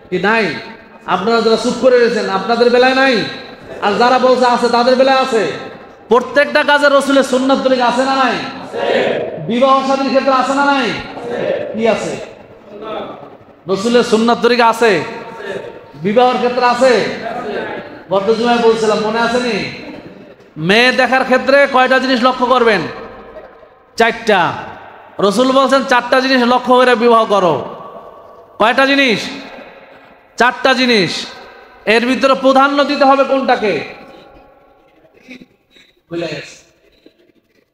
কি নাই? আপনারা যারা চুপ করে রয়েছেন আপনাদের বেলায় নাই, আর যারা বলছে আছে তাদের বেলায় আছে। প্রত্যেকটা কাজে রসুলের সুন্নাত তরিকা আছে না নাই? বিবাহ শাদীর ক্ষেত্রে আছে না নাই? কি আছে? রসুলের সুন্নাত তরিকা আছে। বিবাহের ক্ষেত্রে আছে। গত জুমায় বলছিলাম, মনে আছে নি? মেয়ে দেখার ক্ষেত্রে কয়টা জিনিস লক্ষ্য করবেন? 4টা। রসুল বলছেন 4টা জিনিস লক্ষ্য করে বিবাহ করো। কয়টা জিনিস? 4টা জিনিস। এর ভিতরে প্রাধান্য দিতে হবে কোনটাকে?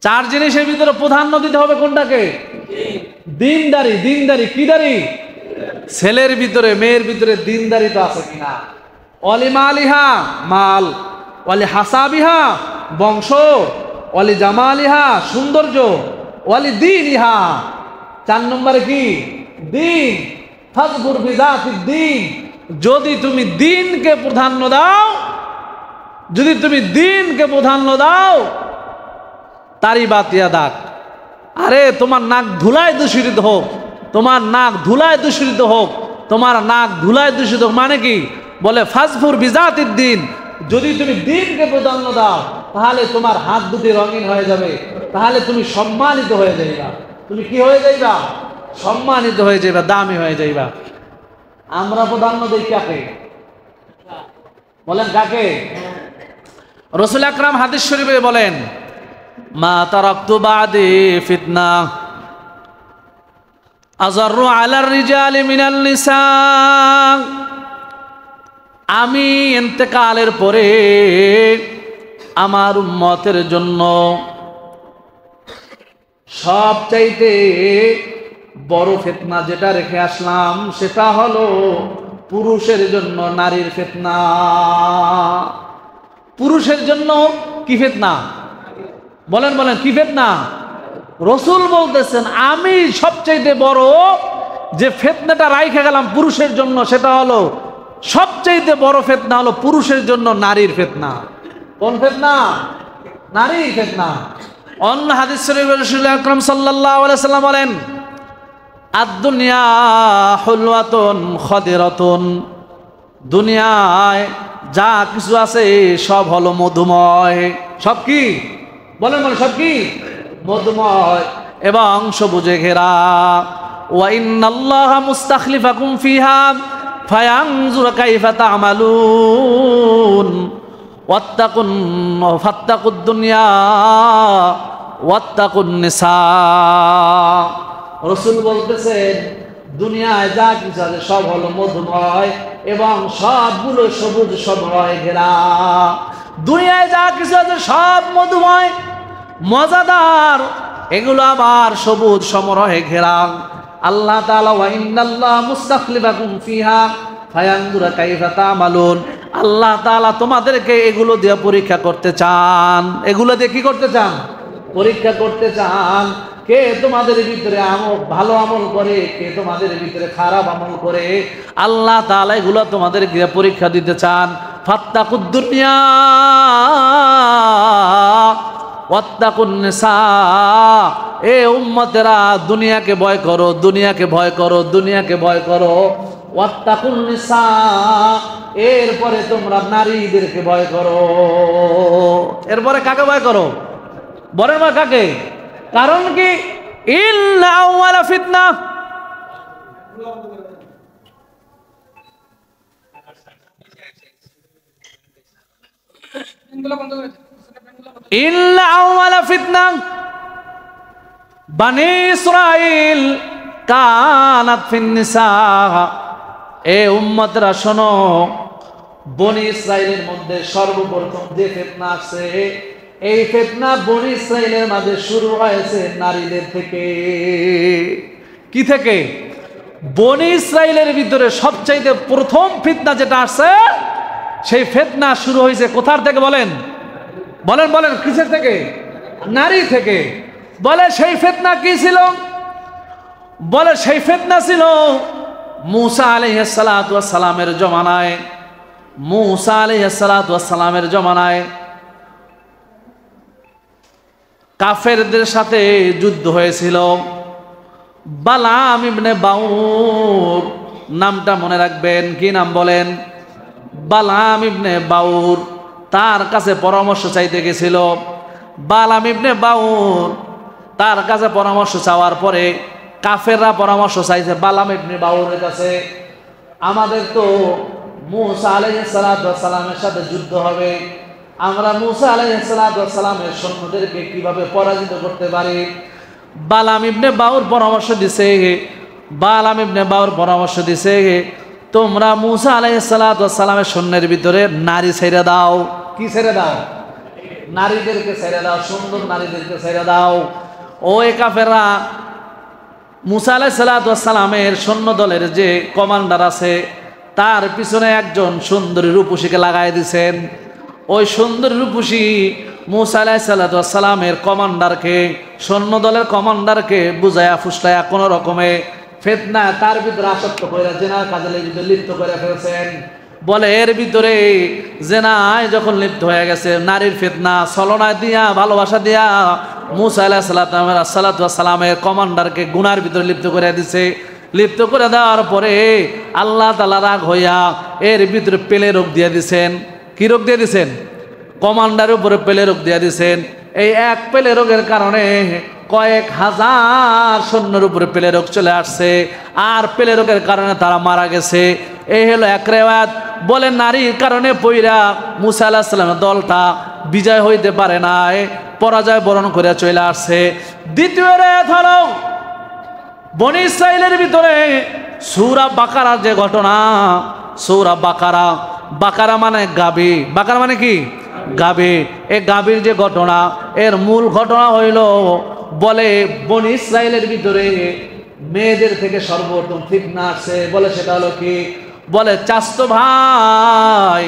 4 জিনিসের ভিতরে প্রাধান্য দিতে হবে কোনটাকে? দিনদারি। দিনদারি কি দারি? ছেলের ভিতরে মেয়ের ভিতরে দিনদারি তো আছে কিনা? অলি মালিহা মাল, অলি হাসাবিহা বংশ, অলি জামালিহা সৌন্দর্য, অলি দিন ইহা 4 নম্বরে কি? দিন। ফাজবুর বিযাতিদ দিন। যদি তুমি দিনকে প্রাধান্য দাও, যদি তুমি দিনকে প্রাধান্য দাও, তারি বাতিয়া দাগ। আরে তোমার নাক ধুলায় দূষিত হোক, তোমার নাক ধুলায় দূষিত হোক, তোমার নাক ধুলায় দূষিত হোক, মানে কি? বলে ফাজফুর বিজাতির দিন। যদি তুমি দিনকে প্রাধান্য দাও, তাহলে তোমার হাত দুটি রঙিন হয়ে যাবে, তাহলে তুমি সম্মানিত হয়ে যাইবা। তুমি কি হয়ে যাইবা? সম্মানিত হয়ে যাইবা, দামি হয়ে যাইবা। আমরা প্রাধান্য দিই কাকে? বলেন কাকে? রাসূল আকরাম হাদিস শরীফে বলেন, মা তারাকতু বাদি ফিতনা আযাররু আলার রিজালি মিনাল নিসা। আমি ইন্তেকালের পরে আমার উম্মতের জন্য সবচাইতে বড় ফিতনা যেটা রেখে আসলাম, সেটা হলো পুরুষের জন্য নারীর ফিতনা। পুরুষের জন্য কি ফিতনা? বলেন বলেন কি ফিতনা? রসুল বলতেছেন আমি সবচাইতে বড় যে ফিতনাটা রাইখে গেলাম পুরুষের জন্য, সেটা হলো সবচাইতে বড় ফিতনা হলো পুরুষের জন্য নারীর ফিতনা। কোন ফিতনা? নারীর ফিতনা। অন্য হাদিস শরীফে রাসূল আকরাম সাল্লাল্লাহু আলাইহি সাল্লাম বলেন, আদ-দুনিয়া হুলওয়াতুন খাদিরাতুন। দুনিয়ায় যা কিছু আছে সব হলো মধুময়। সব কি? বলেন বলেন সব কি? মধুময় এবং সবুজে ঘেরা। ওয়া ইন্নাল্লাহা মুস্তাখলিফাকুম ফিহা ফায়ানজুর কাইফা তা'মালুন ফাত্তাকুদ দুনিয়া ওয়াত্তাকুন নিসা। রাসূল বলতেছেন দুনিয়ায় যা কিছু আছে সব হলো মধুময় এবং সবগুলো সবুজ সময় ঘেরা। দুনিয়ায় যা কিছু আছে সব মধুময় মজাদার, এগুলো আবার সবুজ সমরহে ঘেরা। আল্লাহ তাআলা ওয়া ইন্নাল্লাহা মুস্তাখলিফাকুম ফিহা, ফায়ানজুরা কাইফা তা'মালুন। আল্লাহ তাআলা তোমাদেরকে এগুলো দিয়ে পরীক্ষা করতে চান। এগুলো দিয়ে কি করতে চান? পরীক্ষা করতে চান। কে তোমাদের ভিতরে ভালো আমল করে, কে তোমাদের ভিতরে খারাপ আমল করে। আল্লাহ তাআলা এগুলো তোমাদেরকে পরীক্ষা দিতে চান। ফাত্তাকুদ দুনিয়া ওয়াত্তাকুন নিসা। এ উম্মতেরা দুনিয়াকে ভয় করো, দুনিয়াকে ভয় করো, দুনিয়াকে ভয় করো। ওয়াত্তাকুন নিসা, এরপরে তোমরা নারীদেরকে ভয় করো। এরপরে কাকে ভয় করো? বলেন না কাকে? কারণ কি? ইন্না আউয়ালা ফিতনা, ইন্না আউয়ালা ফিতনা বনি ইসরাইল কানাত ফিন নিসা। এ উম্মতরা শোনো, বনি ইসরাইলের মধ্যে সর্বপ্রথম যে ফিতনা আছে, এই ফিতনা বনি ইসরাইলের মাঝে শুরু হয়েছে নারীদের থেকে। কি থেকে? বনি ইসরাইলের ভিতরে সবচাইতে প্রথম ফিতনা যেটা আছে, সেই ফিতনা শুরু হয়েছে কোথার থেকে বলেন? বলেন বলেন, কিসের থেকে? নারী থেকে। বলে সেই ফিতনা কি ছিল? বলে সেই ফিতনা ছিল মূসা আলাইহিস সালাতু ওয়াস সালামের জমানায়। মূসা আলাইহিস সালাতু ওয়াস সালামের জমানায় কাফেরদের সাথে যুদ্ধ হয়েছিল। বালাম ইবনে বাউর নামটা মনে রাখবেন। কি নাম বলেন? বালাম ইবনে বাউর তার কাছে পরামর্শ চাইতে গেছিল। বালাম ইবনে বাউর তার কাছে পরামর্শ চাওয়ার পরে কাফেররা পরামর্শ চাইছে বালাম ইবনে বাউরের কাছে, আমাদের তো মূসা আলাইহিস সালাতু ওয়াস সালামের সাথে যুদ্ধ হবে, আমরা মূসা আলাইহিস সালাতু ওয়াস সালামের সৈন্যদেরকে কিভাবে পরাজিত করতে পারি। বালাম ইবনে বাউর পরামর্শ দিছে, বালাম ইবনে বাউর পরামর্শ দিছে, তোমরা মূসা আলাইহিস সালাতু ওয়াস সালামের সৈন্যের ভিতরে নারী ছেড়ে দাও। কি ছেড়ে দাও? নারীদেরকে ছেড়ে দাও, সুন্দর নারীদেরকে ছেড়ে দাও। ওই কাফেররা মূসা আলাইহিস সালাতু ওয়াস সালামের সৈন্য দলের যে কমান্ডার আছে, তার পিছনে একজন সুন্দরী রূপসীকে লাগাই দিয়েছেন। ওই সুন্দরী রূপসী মূসা আলাইহিস সালাতু ওয়াস সালামের কমান্ডারকে, সৈন্য দলের কমান্ডারকে বুঝায়া ফুসলায়া কোন রকমে ফিতনা তার ভিতরে আসক্ত করে জেনার কাজে লিপ্ত করে ফেলছেন। বলে এর ভিতরে জেনায় যখন লিপ্ত হয়ে গেছে, নারীর ফিতনা ছলনা দিয়া, ভালোবাসা দিয়া মূসা আলাইহিস সালাতু ওয়াস সালামের কমান্ডারকে গুনার ভিতরে লিপ্ত করে দিছে। লিপ্ত করে দেওয়ার পরে আল্লাহ তাআলা রাগ হইয়া এর ভিতরে পেলে রোগ দিয়ে দিছেন। কি রোগ দিয়ে দিছেন? কমান্ডারের উপরে পেলে রোগ দিয়ে দিছেন। এই এক পেলে রোগের কারণে কয়েক হাজার সৈন্যের উপরে পেলে রোগ চলে আসছে, আর পেলে রোগের কারণে তারা মারা গেছে। এই হলো এক রেওয়ায়াত। বলে নারীর কারণে পইরা মূসা আলাইহিস সালামের দলটা বিজয় হইতে পারে নাই, পরাজয় বরণ করে চলে আসছে। দ্বিতীয় রেওয়ায়াত হলো বনি ইসরাইলের ভিতরে সূরা বাকারার যে ঘটনা, সূরা বাকারা, বাকারা মানে গাভী, বাকারা মানে কি? গাভী। এই গাভীর যে ঘটনা, এর মূল ঘটনা হইল, বলে বনি ইসরাইলের ভিতরে মেয়েদের থেকে সর্বপ্রথম ফিতনা আসছে। বলে সেটা হলো কি? বলে চাচতো ভাই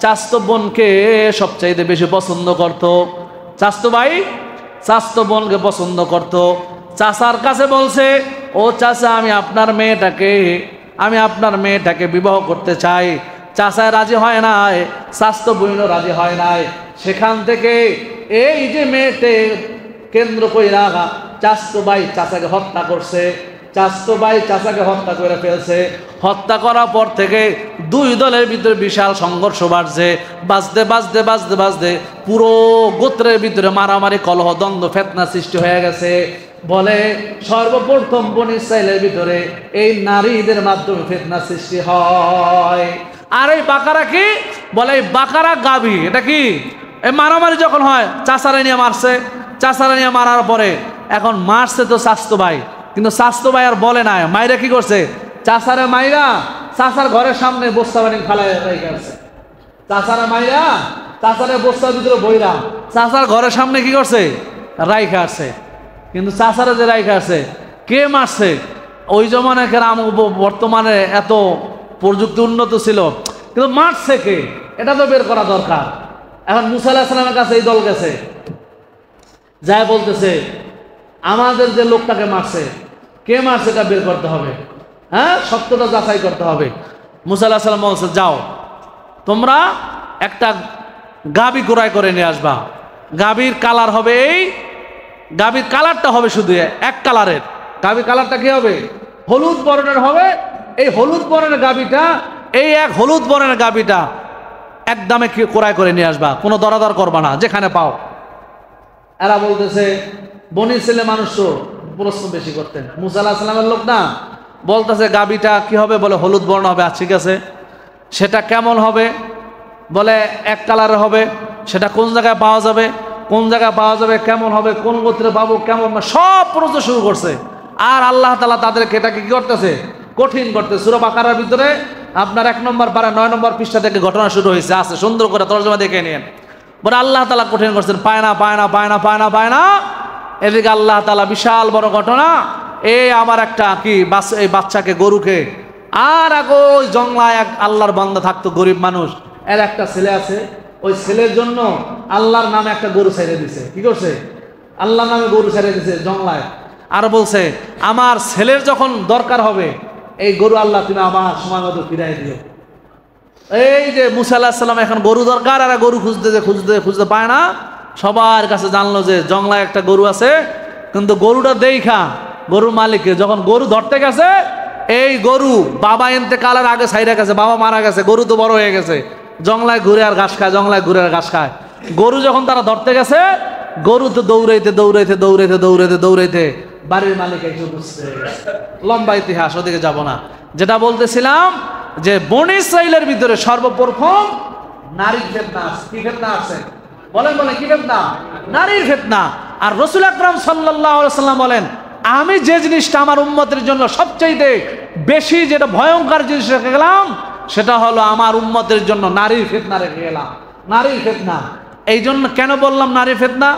চাচতো বোনকে সবচাইতে বেশি পছন্দ করত। চাচতো ভাই চাচতো বোনকে পছন্দ করত। চাচার কাছে বলছে, ও চাচা আমি আপনার মেয়েটাকে বিবাহ করতে চাই। চাচায় রাজি হয় নাই, চাচতো বোনও রাজি হয় নাই। সেখান থেকে এই যে মেয়েটে কেন্দ্র কইরা চাচতো ভাই চাচাকে হত্যা করছে, চাচতো ভাই চাচাকে হত্যা করে ফেলছে। হত্যা করার পর থেকে দুই দলের ভিতরে বিশাল সংঘর্ষ বাড়ছে। বাজতে বাজতে বাজতে বাজতে পুরো গোত্রের ভিতরে মারামারি, কলহ, দ্বন্দ্ব, ফিতনা সৃষ্টি হয়ে গেছে। বলে সর্বপ্রথম বনি ইসরাইলের ভিতরে এই নারীদের মাধ্যমে ফিতনা সৃষ্টি হয়। আর এই বাকারা কি? বলে এই বাকারা গাভী। এটা কি? এই মারামারি যখন হয়, চাচারা নিয়ে মারছে, চাচারা নিয়ে মারার পরে এখন মারছে তো চাচতো ভাই, কিন্তু চাচতো ভাই আর বলে নাই, মাইরা কি করছে? চাচারে মাইরা চাচার ঘরের সামনে বস্তা বানি ফেলাই রেখে আসছে। চাচারে মাইরা চাচারে বস্তার ভিতরে বইরা চাচার ঘরের সামনে কি করছে? রাইখা আসছে। কিন্তু চাচারে যে রাইখা আছে, কে মারছে? ওই জমানে বর্তমানে এত প্রযুক্তি উন্নত ছিল, কিন্তু মারছে কে এটা তো বের করা দরকার। এখন মুসা আলাইহিস সালামের কাছে এই দল গেছে, যায় বলতেছে আমাদের যে লোকটাকে মারছে কে মারছে এটা বের করতে হবে, হ্যাঁ সত্যটা যাচাই করতে হবে। মুসা আলাইহিস সালাম বলছে যাও তোমরা একটা গাবি ক্রয় করে নিয়ে আসবা, গাবির কালার হবে এই, গাবির কালারটা হবে শুধু এক কালারের, গাবির কালারটা কি হবে হলুদ বর্ণের হবে। এই হলুদ বর্ণের গাবিটা, এই এক হলুদ বর্ণের গাবিটা এক দামে ক্রয় করে নিয়ে আসবা, কোনো দরাদর করবা না যেখানে পাও। এরা বলতেছে বনি ছেলে মানুষ তো প্রশ্ন বেশি করতেন, মুসা আলাইহিস সালামের লোক না, বলতেছে গাবিটা কি হবে, বলে হলুদ বর্ণ হবে। ঠিক আছে সেটা কেমন হবে, বলে এক কালারের হবে, সেটা কোন জায়গায় পাওয়া যাবে, কোন জায়গায় পাওয়া যাবে, কেমন হবে, কোন গোত্রে পাবো, কেমন, সব প্রশ্ন শুরু করছে। আর আল্লাহ তাআলা তাদেরকে এটাকে কি করতেছে, কঠিন করতে। সূরা বাকারার ভিতরে আপনার 1 নম্বর পারা 9 নম্বর পৃষ্ঠা থেকে ঘটনা শুরু হয়েছে, আছে সুন্দর করে তরজমা দেখে নিন। বলে আল্লাহ তাআলা কঠিন করছেন, পায় না পায় না পায় না পায় না পায় না। এদিকে আল্লাহ তাআলা বিশাল বড় ঘটনা, এই আমার একটা কি এই বাচ্চাকে গরুকে, আর আগে ওই জংলায় এক আল্লাহর বান্দা থাকতো গরিব মানুষ, এর একটা ছেলে আছে, ওই ছেলের জন্য আল্লাহর নামে একটা গরু ছেড়ে দিছে। কি করছে, আল্লাহর নামে গরু ছেড়ে দিছে জংলায়। আর বলছে আমার ছেলের যখন দরকার হবে এই গরু আল্লাহ তুমি আমার সময় মতো ফিরাই দিও। এই যে মুসা আলাইহিস সালাম এখন গরু দরকার, আর গরু খুঁজতে পায় না। সবার কাছে জানলো যে জংলায় একটা গরু আছে, কিন্তু গরুটা দেখা গরুর মালিককে যখন গরু ধরতে গেছে, এই গরু বাবা ইন্তেকালের আগে ছাইরা গেছে, বাবা মারা গেছে, গরু তো বড় হয়ে গেছে, জংলায় ঘুরে আর ঘাস খায়, জংলায় ঘুরে আর ঘাস খায়। গরু যখন তারা ধরতে গেছে, গরু তো দৌড়াইতে দৌড়াইতে দৌড়াইতে দৌড়াইতে দৌড়াইতে বাড়ির মালিক এসে বুঝতে, লম্বা ইতিহাস ওদিকে যাব না। যেটা বলতেছিলাম যে বনি ইসরাইলের ভিতরে সর্বপ্রথম নারীর ফিতনা। কি ফিতনা আছে বলেন, বলেন কি ফিতনা, নারীর ফিতনা। আর রাসূল আকরাম সাল্লাল্লাহু আলাইহি ওয়াসাল্লাম বলেন আমি যে জিনিসটা আমার উম্মতের জন্য সবচাইতে বেশি যেটা ভয়ঙ্কর জিনিস রেখে গেলাম, সেটা হলো আমার উম্মতের জন্য নারীর ফিতনা রেখে গেলাম, নারীর ফিতনা। এই জন্য কেন বললাম নারী ফিতনা,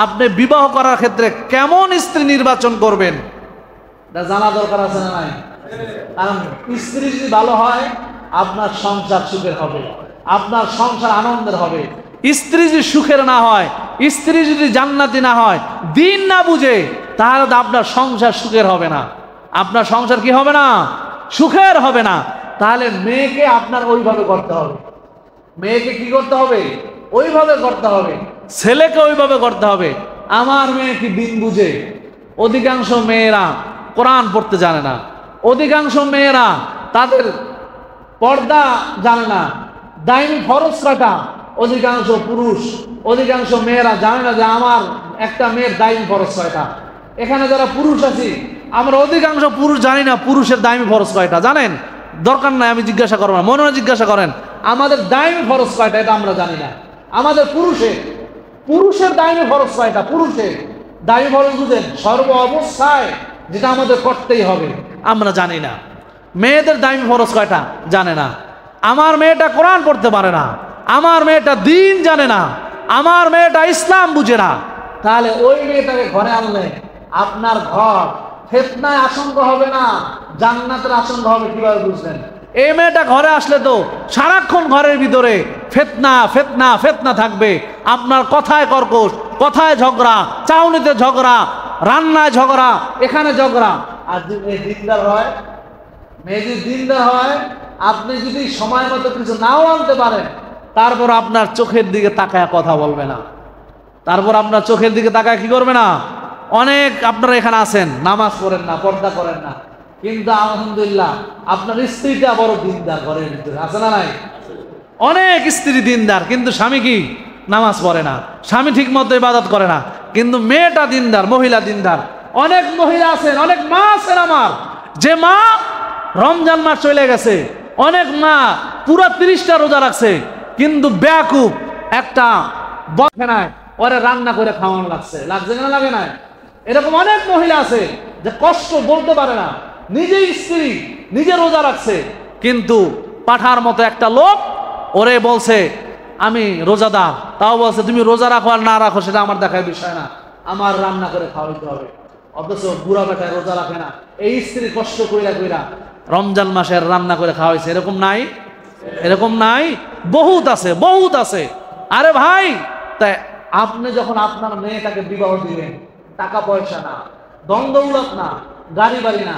আপনি বিবাহ করার ক্ষেত্রে কেমন স্ত্রী নির্বাচন করবেন জানা দরকার আছে না নাই? কারণ স্ত্রী যদি ভালো হয় আপনার সংসার সুখের হবে, আপনার সংসার আনন্দের হবে। স্ত্রী যদি সুখের না হয়, স্ত্রী যদি জান্নাতি না হয়, দিন না বুঝে, তাহলে তো আপনার সংসার সুখের হবে না, আপনার সংসার কি হবে না, সুখের হবে না। তাহলে মেয়েকে আপনার ওইভাবে করতে হবে, মেয়েকে কি করতে হবে, ওইভাবে করতে হবে, ছেলেকে ওইভাবে করতে হবে। আমার মেয়ে কি দিন বুঝে? অধিকাংশ মেয়েরা কোরআন পড়তে জানে না, অধিকাংশ মেয়েরা তাদের পর্দা জানে না, দাইনি ফরজ কাটা। অধিকাংশ পুরুষ, অধিকাংশ মেয়েরা জানে না যে আমার একটা মেয়ের দাইনি ফরজ কয়টা। এখানে যারা পুরুষ আছি আমরা অধিকাংশ পুরুষ জানি না পুরুষের দাইমি ফরজ কয়টা। জানেন? দরকার নাই আমি জিজ্ঞাসা করবো না, মনে মনে জিজ্ঞাসা করেন আমাদের দাইমি ফরজ কয়টা, এটা আমরা জানি না। আমাদের পুরুষের দাইমি ফরজ কয়টা, পুরুষের দাইমি ফরজ বুঝেন সর্ব অবস্থায় যেটা আমাদের করতেই হবে, আমরা জানি না। মেয়েদের দাইমি ফরজ কয়টা জানে না। আমার মেয়েটা কোরআন পড়তে পারে না, আমার মেয়েটা দিন জানে না, আমার মেয়েটা ইসলাম বুঝে না। তাহলে ওই মেয়েটাকে ঘরে আনলে আপনার ঘর ফিতনায় আশঙ্কা হবে না, জান্নাতের আশঙ্কা হবে। কিভাবে বুঝলেন? এই মেয়েটা ঘরে আসলে তো সারাক্ষণ ঘরের ভিতরে ফিতনা ফিতনা ফিতনা থাকবে। আপনার কথায় কর্কশ, কথায় ঝগড়া, চাউনিতে ঝগড়া, রান্নায় ঝগড়া, এখানে ঝগড়া। আর যদি দিনদার হয়, মেয়ে যদি দিনদার হয়, আপনি যদি সময় মতো কিছু নাও আনতে পারেন, তারপর আপনার চোখের দিকে তাকায় কথা বলবে না, তারপর আপনার চোখের দিকে তাকায় কি করবে না। অনেক আপনারা এখানে আছেন নামাজ পড়েন না, পর্দা করেন না, কিন্তু আলহামদুলিল্লাহ আপনার স্ত্রীটা বড় দিনদার, ঘরের ভিতরে আছে না নাই? অনেক স্ত্রী দিনদার, কিন্তু স্বামী কি নামাজ পড়ে না, স্বামী ঠিক মতো ইবাদত করে না, কিন্তু মেয়েটা দিনদার, মহিলা দিনদার। অনেক মহিলা আছেন, অনেক মা আছেন আমার, যে মা রমজান মাস চলে গেছে, অনেক মা পুরো 30টা রোজা রাখছে, কিন্তু বেয়াকুব একটা বকে নাই, ওরে রান্না করে খাওয়ানো লাগছে না লাগে না? এরকম অনেক মহিলা আছে যে কষ্ট বলতে পারে না, নিজেই স্ত্রী নিজে রোজা রাখছে, কিন্তু পাঠার মতো একটা লোক ওরে বলছে আমি রোজাদার, তাও বলছে তুমি রোজা রাখো আর না রাখো সেটা আমার দেখার বিষয় না, আমার রান্না করে খাওয়াইতে হবে। অথচ বুড়া বেটায় রোজা রাখে না, এই স্ত্রী কষ্ট কইরা কইরা রমজান মাসের রান্না করে খাওয়াইছে, এরকম নাই? এরকম নাই? বহুত আছে, বহুত আছে। আরে ভাই, তাই আপনি যখন আপনার মেয়েটাকে বিবাহ দিবেন, টাকা পয়সা না, দ্বন্দ্বমূলক না, গাড়ি বাড়ি না,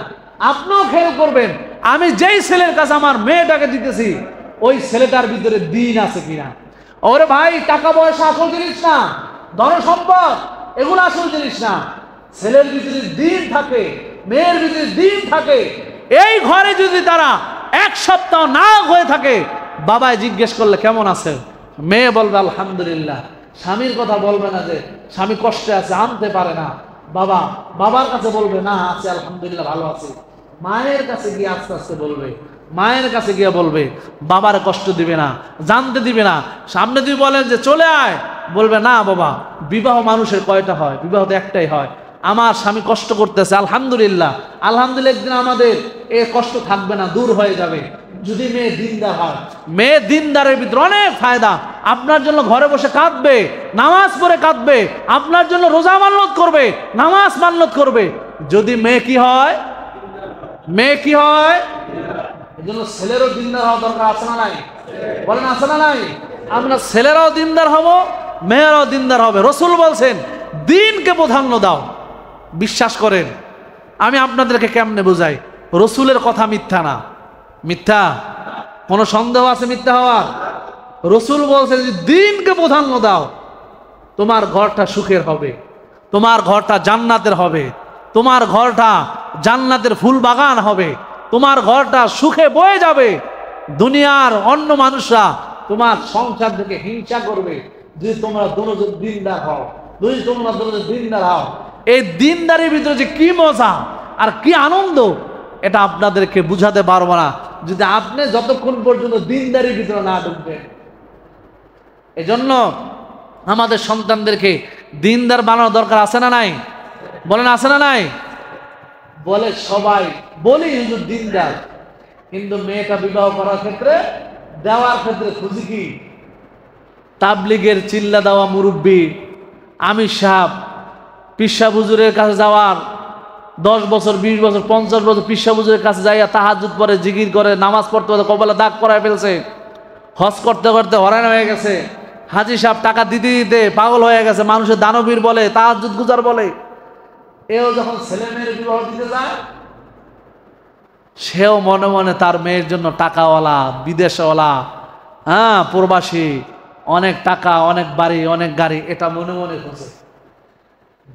আপনিও খেয়াল করবেন আমি যেই ছেলের কাছে আমার মেয়েটাকে দিতেছি ওই ছেলেটার ভিতরে দিন আছে কিনা। ওরে ভাই, টাকা পয়সা আসল জিনিস না, ধন সম্পদ এগুলো আসল জিনিস না। ছেলের ভিতরে দিন থাকে, মেয়ের ভিতরে দিন থাকে। এই ঘরে যদি তারা এক সপ্তাহ না হয়ে থাকে, বাবায় জিজ্ঞেস করলে কেমন আছে, মেয়ে বলবে আলহামদুলিল্লাহ। স্বামীর কথা বলবে না যে স্বামী কষ্টে আছে, আনতে পারে না। বাবার কাছে বলবে না আছে আলহামদুলিল্লাহ ভালো আছে। মায়ের কাছে গিয়ে আস্তে আস্তে বলবে, মায়ের কাছে গিয়ে বলবে, বাবার কষ্ট দিবে না, জানতে দিবে না। সামনে যদি বলেন যে চলে আয়, বলবে না বাবা, বিবাহ মানুষের কয়টা হয়, বিবাহ তো একটাই হয়। আমার স্বামী কষ্ট করতেছে, আলহামদুলিল্লাহ, আলহামদুলিল্লাহ, একদিন আমাদের এ কষ্ট থাকবে না, দূর হয়ে যাবে। যদি মেয়ে দিনদার হয়, মেয়ে দিনদারের ভিতরে অনেক ফায়দা। আপনার জন্য ঘরে বসে কাঁদবে, নামাজ পড়ে কাঁদবে, আপনার জন্য রোজা মান্নত করবে, নামাজ মান্নত করবে। যদি মেয়ে কি হয়, মেয়ে কি হয়, এজন্য ছেলেরও দিনদার হওয়া দরকার, আছে না নাই? বলেন আছে না নাই? আমরা ছেলেরাও দিনদার হব, মেয়েরাও দিনদার হবে। রসুল বলছেন দিনকে প্রাধান্য দাও। বিশ্বাস করেন, আমি আপনাদেরকে কেমনে বুঝাই, রসুলের কথা মিথ্যা না। মিথ্যা? কোনো সন্দেহ আছে মিথ্যা হওয়ার? রসুল বলছেন যে দিনকে প্রাধান্য দাও, তোমার ঘরটা সুখের হবে, তোমার ঘরটা জান্নাতের হবে, তোমার ঘরটা জান্নাতের ফুল বাগান হবে, তোমার ঘরটা সুখে বয়ে যাবে। দুনিয়ার অন্য মানুষরা তোমার সংসার থেকে হিংসা করবে যদি তোমরা দুজন দিনদার হও, যদি তোমরা দুজন দিনদার হও। এই দিনদারির ভিতরে যে কি মজা আর কি আনন্দ, এটা আপনাদেরকে বুঝাতে পারবো না যদি আপনি যতক্ষণ পর্যন্ত দিনদারির ভিতরে না ঢুকবেন। এজন্য আমাদের সন্তানদেরকে দিনদার বানানো দরকার, আছে না নাই? বলেন আছে না নাই? বলে সবাই বলি হুজুর দিনদার, কিন্তু মেয়েটা বিবাহ করার ক্ষেত্রে, দেওয়ার ক্ষেত্রে খুঁজি কি? তাবলিগের চিল্লা দেওয়া মুরব্বী, আমির সাহেব, পিসা হুজুরের কাছে যাওয়ার 10 বছর 20 বছর 50 বছর পিসা হুজুরের কাছে যাইয়া তাহাজ্জুদ পড়ে, জিকির করে, নামাজ পড়তে পড়তে কপালে দাগ করায় ফেলছে, হজ করতে করতে হয়রান হয়ে গেছে, হাজি সাহেব টাকা দিতে দিতে পাগল হয়ে গেছে, মানুষের দানবীর বলে, তাহাজ্জুদ গুজার বলে। এও যখন ছেলে মেয়ের বিবাহ দিতে যায়, সেও মনে মনে তার মেয়ের জন্য টাকাওয়ালা, বিদেশওয়ালা, হ্যাঁ প্রবাসী, অনেক টাকা, অনেক বাড়ি, অনেক গাড়ি, এটা মনে মনে খুঁজে।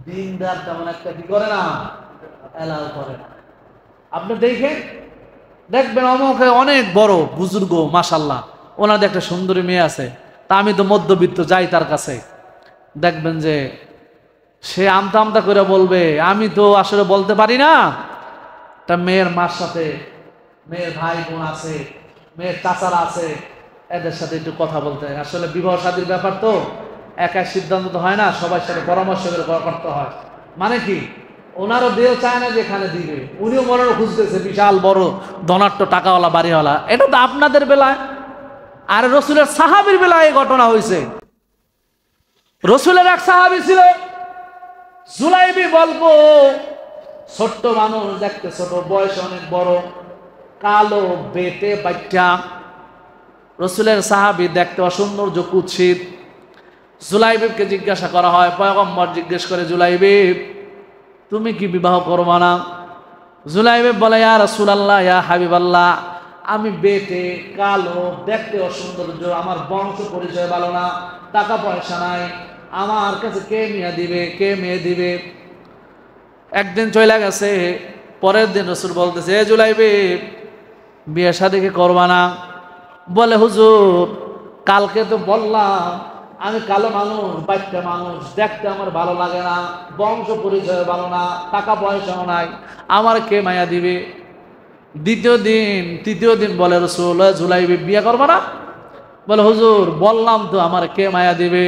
দিনদার তেমন একটা কি করে না, এলাও করে না। আপনি দেখবেন অমুকে অনেক বড় বুজুর্গ, মাশাল্লাহ, ওনাদের একটা সুন্দরী মেয়ে আছে, তা আমি তো মধ্যবিত্ত, যাই তার কাছে, দেখবেন যে সে আমতা আমতা করে বলবে আমি তো আসলে বলতে পারি না, তা মেয়ের মার সাথে, মেয়ের ভাই বোন আছে, মেয়ের চাচারা আছে, এদের সাথে একটু কথা বলতে হয়। আসলে বিবাহ শাদীর ব্যাপার তো একা সিদ্ধান্ত তো হয় না, সবার সাথে পরামর্শ করে করতে হয়। মানে কি, ওনারও দেহ চায় না যে এখানে দিবে, উনিও মনে খুঁজতেছে বিশাল বড় ধনাট্য টাকাওয়ালা বাড়িওয়ালা। এটা তো আপনাদের বেলায়, আর রসুলের সাহাবীর বেলায় এই ঘটনা হয়েছে। রসুলের এক সাহাবী ছিল জুলাইবি, বলবো ছোট্ট মানুষ, দেখতে ছোট, বয়স অনেক বড়, কালো, বেটে বাচ্চা। রসুলের সাহাবী দেখতে অসৌন্দর্য, কুৎসিত। জুলাইবিবকে জিজ্ঞাসা করা হয়, পয়গম্বর জিজ্ঞেস করে, জুলাইবিব তুমি কি বিবাহ করবা না? জুলাইবিব বলে, ইয়া রাসূলুল্লাহ, ইয়া হাবিবাল্লাহ, আমি বেটে, কালো, দেখতে অসৌন্দর্য, আমার বংশ পরিচয় ভালো না, টাকা পয়সা নাই, আমার কাছে কে মেয়ে দিবে, কে মেয়ে দিবে? একদিন চলে গেছে, পরের দিন রসুল বলতেছে, এ জুলাইবিব বিয়ে শাদী কি করবা না? বলে, হুজুর কালকে তো বললাম আমি কালো মানুষ, বাচ্চা মানুষ, দেখতে আমার ভালো লাগে না, বংশ পরিচয় ভালো না, টাকা পয়সাও নাই, আমার কে মায়া দিবে? দ্বিতীয় দিন, তৃতীয় দিন বলে রসুল, জুলাইবিব বিয়ে করবা না? বলে, হুজুর বললাম তো আমার কে মায়া দিবে।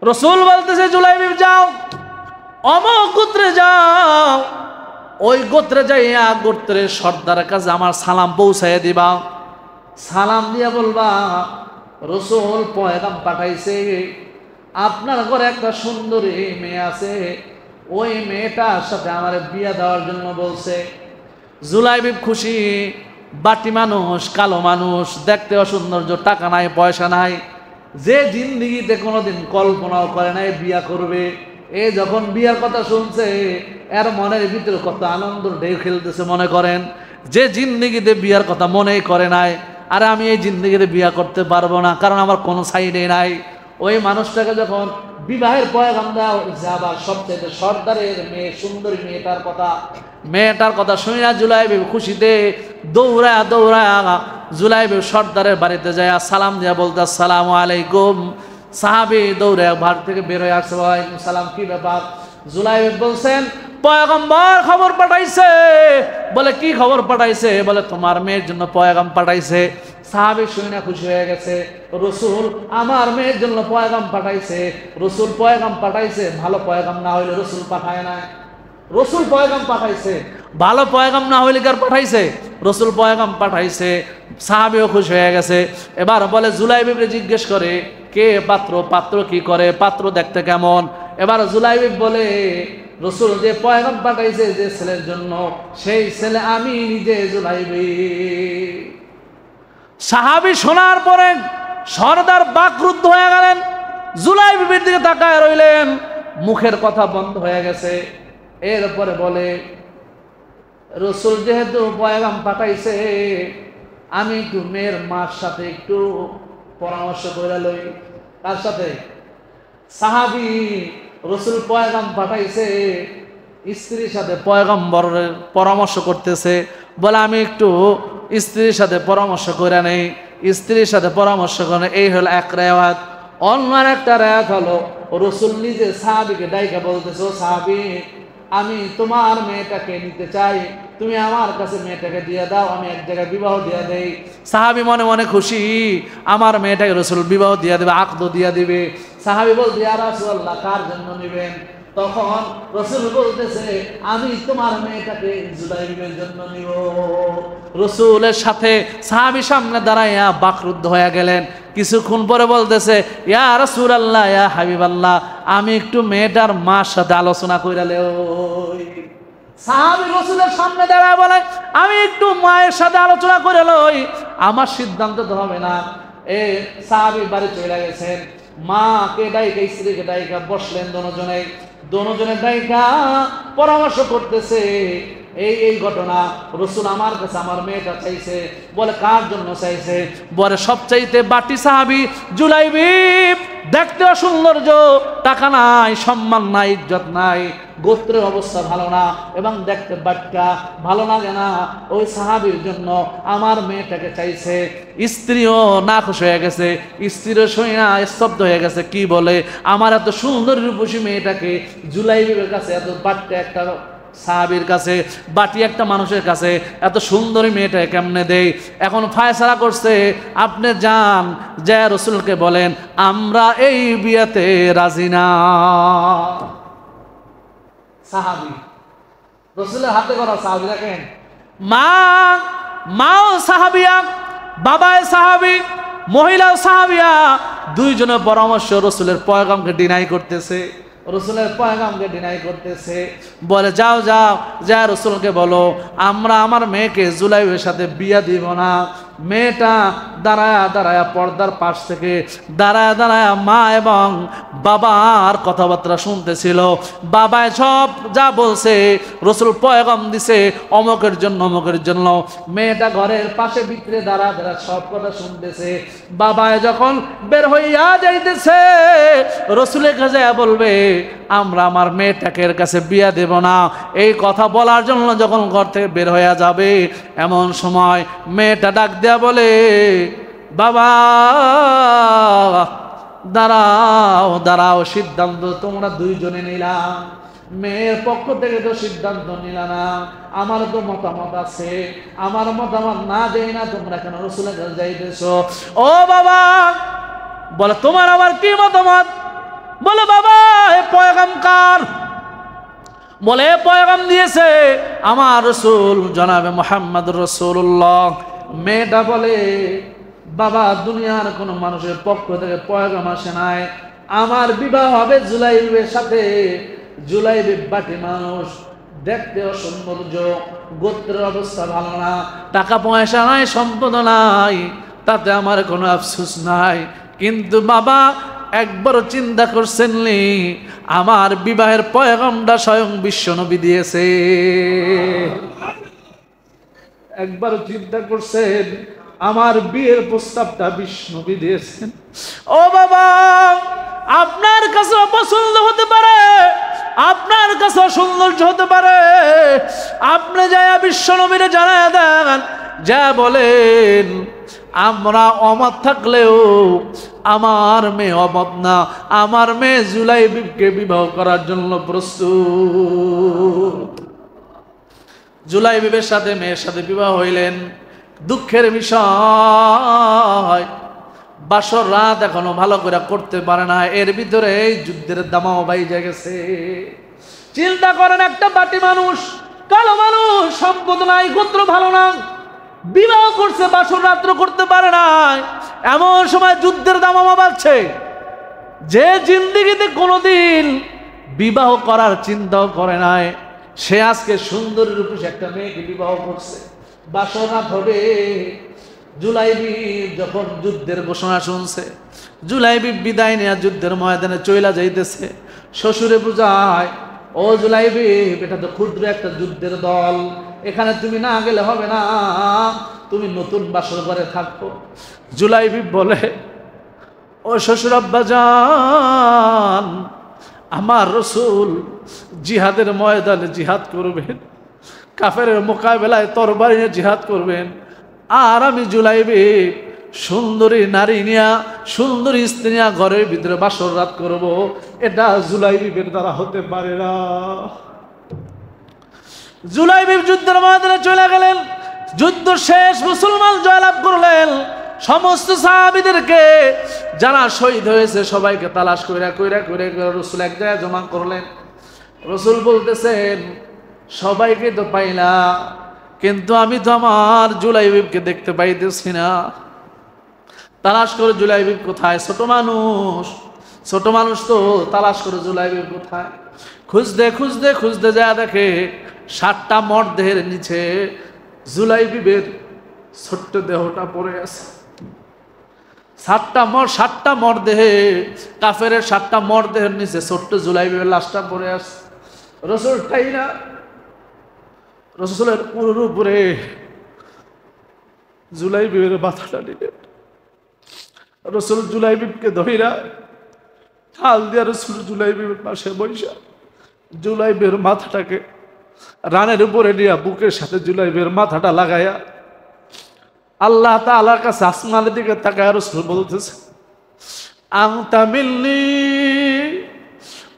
রসুল বলতেছে, জুলাইবিব যাও, অমুক গোত্রে যাও, ওই গোত্রে যাইয়া গোত্রের সর্দারের কাছে আমার সালাম পৌঁছাইয়া দিবা। সালাম দিয়া বলবা, রসুল পয়গাম পাঠাইছে, আপনার ঘরে একটা সুন্দরী মেয়ে আছে, ওই মেয়েটার সাথে আমার বিয়ে দেওয়ার জন্য বলছে। জুলাইবিব খুশি, বাটি মানুষ, কালো মানুষ, দেখতে অসৌন্দর্য, টাকা নাই, পয়সা নাই, যে জিন্দিগিতে কোনোদিন কল্পনাও করে নাই বিয়া করবে, এ যখন বিয়ার কথা শুনছে এর মনের ভিতরে কত আনন্দ ঢেউ খেলতেছে। মনে করেন যে জিন্দিগিতে বিয়ার কথা মনেই করে নাই, আরে আমি এই জিন্দিগিতে বিয়া করতে পারবো না, কারণ আমার কোনো সাইডে নাই। ওই মানুষটাকে যখন বিবাহের পয়গাম দাও, আবার সবচেয়ে সর্দারের মেয়ে, সুন্দরী মেয়েটার কথা শুনি না জুলাইবিব খুশিতে দৌড়ায়া দৌড়ায়া জুলাইবিব সর্দারের বাড়িতে যায়, সালাম দিয়া বলতে আসসালামু আলাইকুম। সাহাবী দৌড়ে বাড়ি থেকে বের হয়ে আসছে, ওয়ালাইকুম সালাম, কি ব্যাপার? জুলাইবিব বলছেন পয়গম্বর খবর পাঠাইছে। বলে কি খবর পাঠাইছে? বলে তোমার মেয়ের জন্য পয়গাম পাঠাইছে। সাহাবী শুনে খুশি হয়ে গেছে, রসুল আমার মেয়ের জন্য পয়গাম পাঠাইছে। রসুল পয়গাম পাঠাইছে, ভালো পয়গাম না হইলে রসুল পাঠায় না। রসুল পয়গাম পাঠাইছে, ভালো পয়গাম না হইলে কার পাঠাইছে? রসুল পয়গাম পাঠাইছে। সাহাবীও খুশি হয়ে গেছে। এবার বলে জুলাইবিবরে জিজ্ঞেস করে কে পাত্র, পাত্র কি করে, পাত্র দেখতে কেমন? এবার জুলাইবিব বলে রসুল যে পয়গাম পাঠাইছে যে ছেলের জন্য, সেই ছেলে আমি নিজে জুলাইবিব। সাহাবী শোনার পরে সর্দার বাকরুদ্ধ হয়ে গেলেন, জুলাইবিবের দিকে তাকায় রইলেন, মুখের কথা বন্ধ হয়ে গেছে। এরপরে বলে রসুল যেহেতু পয়গাম পাঠাইছে, আমি একটু মেয়ের মার সাথে একটু পরামর্শ করে লই। তার সাথে সাহাবী রসুল পয়গাম পাঠাইছে, স্ত্রীর সাথে পয়গম্বরের পরামর্শ করতেছে। বলে আমি একটু স্ত্রীর সাথে পরামর্শ করে নেই। স্ত্রীর সাথে পরামর্শ করে, এই হলো এক রেওয়াত। অন্য একটা রেওয়াত হলো রসুল নিজে সাহাবীকে ডাইকা বলতেছে, ও সাহাবী, আমি তোমার মেয়েটাকে নিতে চাই, তুমি আমার কাছে মেয়েটাকে দিয়ে দাও, আমি এক জায়গায় বিবাহ দিয়ে দেই। সাহাবী মনে মনে খুশি, আমার মেয়েটাকে রসুল বিবাহ দিয়ে দেবে, আকদ দিয়ে দিবে। সাহাবী বলতে ইয়া রাসূলুল্লাহ কার জন্য নেবেন? তখন রসুল বলতেছে আমি তোমার মেয়েটাকে জুলাইবিবের জন্য নিব। রসুলের সাথে সাহাবী সামনে দাঁড়াইয়া বাকরুদ্ধ হয়ে গেলেন। কিছুক্ষণ পরে বলতেছে ইয়া রাসূলুল্লাহ, ইয়া হাবিবাল্লাহ, আমি একটু মেয়েটার মার সাথে আলোচনা কইরা লই। সাহাবী রসুলের সামনে দাঁড়ায় বলে আমি একটু মায়ের সাথে আলোচনা করে লই, আমার সিদ্ধান্ত তো হবে না। এই সাহাবী বাড়ি চলে গেছেন, মাকে ডাইকা স্ত্রীকে ডাইকা বসলেন, দোনোজনে ডাইকা পরামর্শ করতেছে এই ঘটনা। রসুল আমার কাছে আমার মেয়েটা চাইছে। বলে কার জন্য চাইছে? বলে সবচাইতে বাটি সাহাবী জুলাইবিব, দেখতে অসৌন্দর্য, টাকা নাই, সম্মান নাই, ইজ্জত নাই, গোত্রের অবস্থা ভালো না, এবং দেখতে বাটকা, ভালো লাগে না। ওই সাহাবীর জন্য আমার মেয়েটাকে চাইছে। স্ত্রীও নাখুশ হয়ে গেছে, স্ত্রীও শুনে না স্তব্ধ হয়ে গেছে। কি বলে আমার এত সুন্দর রূপসী মেয়েটাকে জুলাইবিবের কাছে, এত বাটকা একটা সাহাবীর কাছে, বাটি একটা মানুষের কাছে এত সুন্দরী মেয়েটা কেমনে দেই? এখন ফায়সালা করছে, আপনি যান, যে রসুলকে বলেন আমরা এই বিয়েতে রাজি না। সাহাবী রসুলের হাতে করা সাহাবী, দেখেন মাও সাহাবিয়া, বাবায় সাহাবী, মহিলাও সাহাবিয়া, দুইজনের পরামর্শ রসুলের পয়গামকে ডিনাই করতেছে, রসুলের পয়গামকে ডিনাই করতেছে। বলে যাও যাও, যা রসুলকে বলো আমরা আমার মেয়েকে জুলাইবের সাথে বিয়া দিব না। মেয়েটা দাঁড়ায়া দাঁড়ায়া পর্দার পাশ থেকে দাঁড়ায়া মা এবং বাবার কথাবার্তা শুনতেছিল। বাবায় সব যা বলছে, রসুল পয়গাম দিছে অমকের জন্য অমকের জন্য। মেয়েটা ঘরের পাশে ভিতরে দাঁড়া সব কথা শুনতেছে। বাবায় যখন বের হইয়া যাইতেছে, রসুলের কাছে বলবে আমরা আমার মেয়েটাকে এর কাছে বিয়া দেব না। এই কথা বলার জন্য যখন ঘর থেকে বের হইয়া যাবে, এমন সময় মেয়েটা ডাক দেয়া বলে বাবা দাঁড়াও দাঁড়াও, সিদ্ধান্ত তোমরা দুইজনে নিলাম, মেয়ের পক্ষ থেকে তো সিদ্ধান্ত নিলা না, আমার তো মতামত আছে, আমার মতামত না দেই না তোমরা কেন রসুলের কাছে যাইতেছো? ও বাবা, বলে তোমার আবার কি মতামত? বলে বাবা এ পয়গাম কার? বলে পয়গাম দিয়েছে আমার রসুল জনাবে মুহাম্মদুর রাসূলুল্লাহ। মেয়েটা বলে বাবা দুনিয়ার কোন মানুষের পক্ষ থেকে পয়গাম আসে নাই, আমার বিবাহ হবে জুলাইবের সাথে। জুলাইব বাটি মানুষ, দেখতে অসৌন্দর্য, গোত্রের অবস্থা ভালো না, টাকা পয়সা নাই, সম্পদ নাই, তাতে আমার কোনো আফসোস নাই। কিন্তু বাবা একবারও চিন্তা করছেন নি আমার বিবাহের পয়গামটা স্বয়ং বিশ্বনবী দিয়েছে? একবারও চিন্তা করছেন আমার বিয়ের প্রস্তাবটা বিশ্বনবী দিয়েছেন? ও বাবা, আপনার কাছে অপছন্দ হতে পারে, আপনার কাছে সৌন্দর্য হতে পারে, আপনি যায় বিশ্বনবীরে জানায় দেন, যা বলেন আমরা অমত থাকলেও আমার মেয়ে অমত না, আমার মেয়ে জুলাইবিবকে বিবাহ করার জন্য প্রস্তুত। জুলাইবিবের সাথে মেয়ের সাথে বিবাহ হইলেন। দুঃখের বিষয় বাসর রাত এখনো ভালো করে করতে পারে না, এর ভিতরে এই যুদ্ধের দামাও বাইজে গেছে। চিন্তা করেন, একটা বাটি মানুষ, কালো মানুষ, সম্পদ নাই, গোত্র ভালো না, বিবাহ করছে, বাসর রাত্র করতে পারে না, এমন সময় যুদ্ধের দামামা বাড়ছে। যে জিন্দিগিতে কোনোদিন বিবাহ করার চিন্তাও করে নাই, সে আজকে সুন্দরী রূপে একটা মেয়েকে বিবাহ করছে, বাসর রাত হবে। জুলাইবিব যখন যুদ্ধের ঘোষণা শুনছে, জুলাইবিব বিদায় নেয়া যুদ্ধের ময়দানে চইলা যাইতেছে। শ্বশুরে বুঝায়, ও জুলাইবিব, এটা তো ক্ষুদ্র একটা যুদ্ধের দল, এখানে তুমি না গেলে হবে না, তুমি নতুন বাসর ঘরে থাকো। জুলাইবিব বলে, ও শ্বশুর আব্বাজান, আমার রসুল জিহাদের ময়দানে জিহাদ করবেন, কাফেরের মোকাবেলায় তরবারি নিয়ে জিহাদ করবেন, আর আমি জুলাইবিব সুন্দরী নারী নিয়া, সুন্দরী স্ত্রী নিয়া ঘরের ভিতরে বাসর রাত করবো, এটা জুলাইবিবের দ্বারা হতে পারে না। জুলাইবিব যুদ্ধের ময়দানে চলে গেলেন। যুদ্ধ শেষ, মুসলমান জয়লাভ করলেন। সমস্ত সাহাবীদেরকে যারা শহীদ হয়েছে সবাইকে তালাশ কইরা কইরা কইরা রসুল এক জায়গায় জমা করলেন। রসুল বলতেছেন, সবাইকে তো পাইলা, কিন্তু আমি তো আমার জুলাইবিবকে দেখতে পাইতেছি না। তালাশ করে জুলাইবিব কোথায়? ছোট মানুষ, ছোট মানুষ তো তালাশ করে জুলাইবিব কোথায় খুঁজতে খুঁজতে খুঁজতে যা দেখে 7টা মরদেহের নিচে জুলাইবিবের ছোট্ট দেহটা পড়ে আছে। 7টা মরদেহে, কাফেরের 7টা মরদেহের নিচে ছোট্ট জুলাইবিবের লাশটা পড়ে আছে। রসুল তাই না, রসুলের পুরোর উপরে জুলাইবিবের মাথাটা নিলেন। রসুল জুলাইবিবকে ধইরা হাল দিয়া রসুল জুলাইবিবের পাশে বৈশা জুলাইবের মাথাটাকে রানের উপরে নিয়ে বুকের সাথে জুলাইবের মাথাটা লাগাইয়া আল্লাহ তাআলার কাছে আসমানের দিকে তাকায় রসুল বলতেছে, আনতা মিন্নি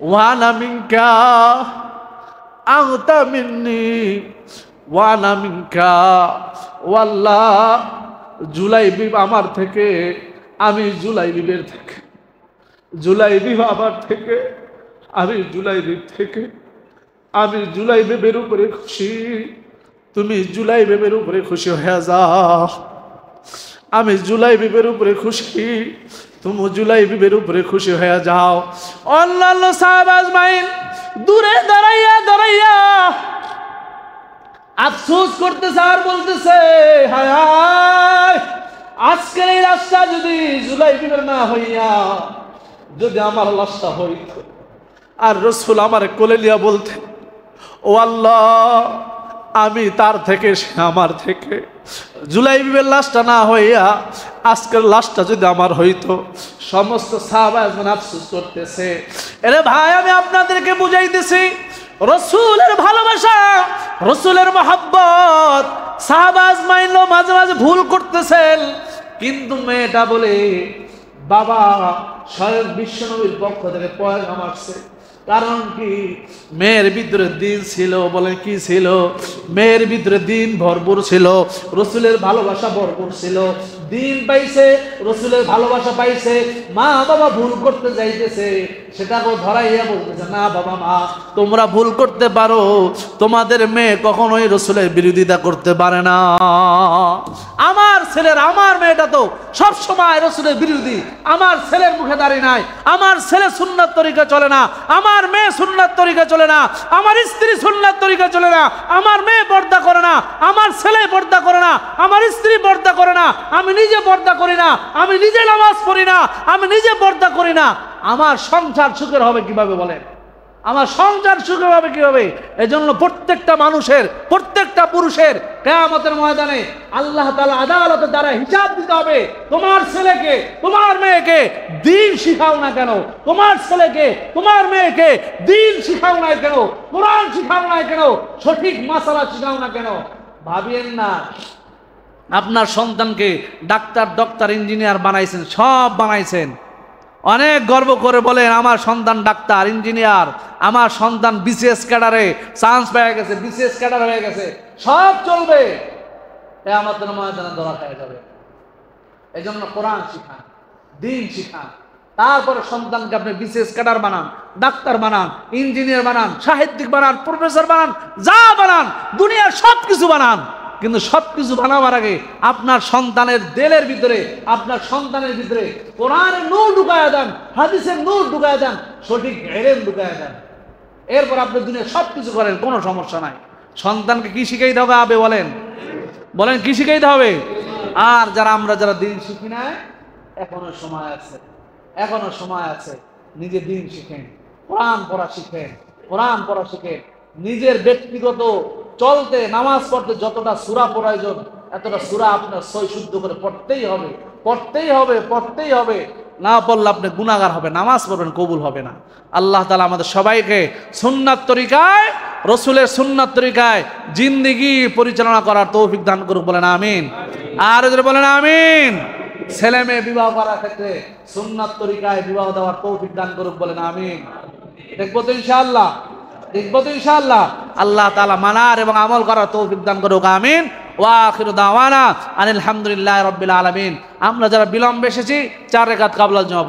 ওয়া আনা মিনকা, আনতা মিন্নি ওয়া আনা মিনকা। ওয়াল্লাহ, জুলাইবিব আমার থেকে, আমি জুলাইবিবের থেকে, জুলাইবিব আমার থেকে, আমি জুলাইবিব থেকে। আমি জুলাইবিবের উপরে খুশি, তুমি জুলাইবিবের উপরে খুশি হয়ে যাও। আমি জুলাইবিবের উপরে খুশি, তুমি জুলাইবিবের উপরে খুশি হয়ে যাও। অন্যান্য সাহাবা আজমাইন দূরে দাঁড়াইয়া দাঁড়াইয়া আফসোস করতেছে আর বলতেছে, হায় হায়, আজকের এই লাশটা যদি জুলাইবিবের না হইয়া যদি আমার লাশটা হইত। আর রসুল আমার কোলে লিয়া বলতেন, ও আল্লাহ, আমি তার থেকে, সে আমার থেকে। জুলাইবিবের লাশটা না হইয়া আজকের লাশটা যদি আমার হইতো। সমস্ত সাহাবা এখন আফসোস করতেছে। এরে ভাই, আমি আপনাদেরকে বুঝাইতেছি, রসুলের ভালোবাসা, রসুলের মহব্বত সাহাবা আজমাইনও মাঝে মাঝে ভুল করতেছেন। কিন্তু মেয়েটা বলে, বাবা স্বয়ং বিশ্বনবীর পক্ষ থেকে পয়গাম আসছে। কারণ কি? মেয়ের ভিতরে দিন ছিল। বলে কি ছিল? মেয়ের ভিতরে দিন ভরপুর ছিল, রসুলের ভালোবাসা ভরপুর ছিল। দিন পাইছে, রসুলের ভালোবাসা পাইছে। মা বাবা ভুল করতে যাইতেছে, সেটাকেও ধরাইয়া বলতেছে, না বাবা, মা তোমরা ভুল করতে পারো, তোমাদের মেয়ে কখনোই রসুলের বিরোধিতা করতে পারে না। আমার ছেলের, আমার মেয়েটা তো সব সময় রসুলের বিরোধী। আমার ছেলের মুখে দাঁড়িয়ে নাই, আমার ছেলে সুন্নাত তরিকা চলে না, আমার আমার মেয়ে সুন্নাত তরিকা চলে না, আমার স্ত্রী সুন্নাত তরিকা চলে না, আমার মেয়ে পর্দা করে না, আমার ছেলে পর্দা করে না, আমার স্ত্রী পর্দা করে না, আমি নিজে পর্দা করি না, আমি নিজে নামাজ পড়ি না, আমি নিজে পর্দা করি না, আমার সংসার সুখের হবে কিভাবে বলেন? আমার সংসার সুখের হবে কিভাবে? এজন্য প্রত্যেকটা মানুষের, প্রত্যেকটা পুরুষের কিয়ামতের ময়দানে আল্লাহ তাআলা আদালতের দ্বারা হিসাব দিতে হবে। তোমার ছেলেকে, তোমার মেয়েকে দ্বীন শিখাও না কেন? তোমার ছেলেকে, তোমার মেয়েকে দ্বীন শিখাও না কেন? কোরআন শিখাও না কেন? সঠিক মাসালা শিখাও না কেন? ভাবিয়েন না আপনার সন্তানকে ডাক্তার, ডক্টর, ইঞ্জিনিয়ার বানাইছেন, সব বানাইছেন, অনেক গর্ব করে বলেন আমার সন্তান ডাক্তার, ইঞ্জিনিয়ার, আমার সন্তান বিসিএস ক্যাডারে চান্স পেয়ে গেছে, বিসিএস ক্যাডার হয়ে গেছে, সব চলবে, কিয়ামতের ময়দানে ধরা খেয়ে যাবে। এই জন্য কোরআন শিখান, দ্বীন শিখান, তারপরে সন্তানকে আপনি বিসিএস ক্যাডার বানান, ডাক্তার বানান, ইঞ্জিনিয়ার বানান, সাহিত্যিক বানান, প্রফেসর বানান, যা বানান, দুনিয়ার সব কিছু বানান। কিন্তু সবকিছু বানাবার আগে আপনার সন্তানের দিলের ভিতরে, আপনার সন্তানের ভিতরে কোরআনের নূর ঢুকায়া দেন, হাদিসের নূর ঢুকায়া দেন, সঠিক ইলম ঢুকায়া দেন। এরপর আপনি দুনিয়ার সবকিছু করেন, কোনো সমস্যা নাই। সন্তানকে কি শিখাইতে হবে বলেন? বলেন কি শিখাইতে হবে? আর আমরা যারা দ্বীন শিখি না, এখনো সময় আছে, এখনো সময় আছে। নিজে দ্বীন শিখেন, কোরআন পড়া শিখেন, কোরআন পড়া শিখেন। নিজের ব্যক্তিগত চলতে, নামাজ পড়তে যতটা সূরা প্রয়োজন, এতটা সূরা আপনার সই শুদ্ধ করে পড়তেই হবে, পড়তেই হবে, পড়তেই হবে। না পড়লে আপনি গুনাহগার হবে, নামাজ পড়বেন, কবুল হবে না। আল্লাহ তাআলা আমাদের সবাইকে সুন্নাত তরিকায়, রসুলের সুন্নাত তরিকায় জিন্দেগি পরিচালনা করার তৌফিক দান করুক, বলেন আমিন। আর যদি বলেন আমিন। ছেলে মেয়ে বিবাহ করার ক্ষেত্রে সুন্নাত তরিকায় বিবাহ দেওয়ার তৌফিক দান করুক, বলেন আমিন। দেখবো তো ইনশাআল্লাহ, দেখবো তো ইনশাআল্লাহ। আল্লাহ তাআলা মানার এবং আমল করার তৌফিক দান করুক, আমিন। ওয়া আখিরু দাওয়ানা আনিল হামদুলিল্লাহি রাব্বিল আলামিন। আমরা যারা বিলম্বে এসেছি 4 রাকাত কাবলাল জমা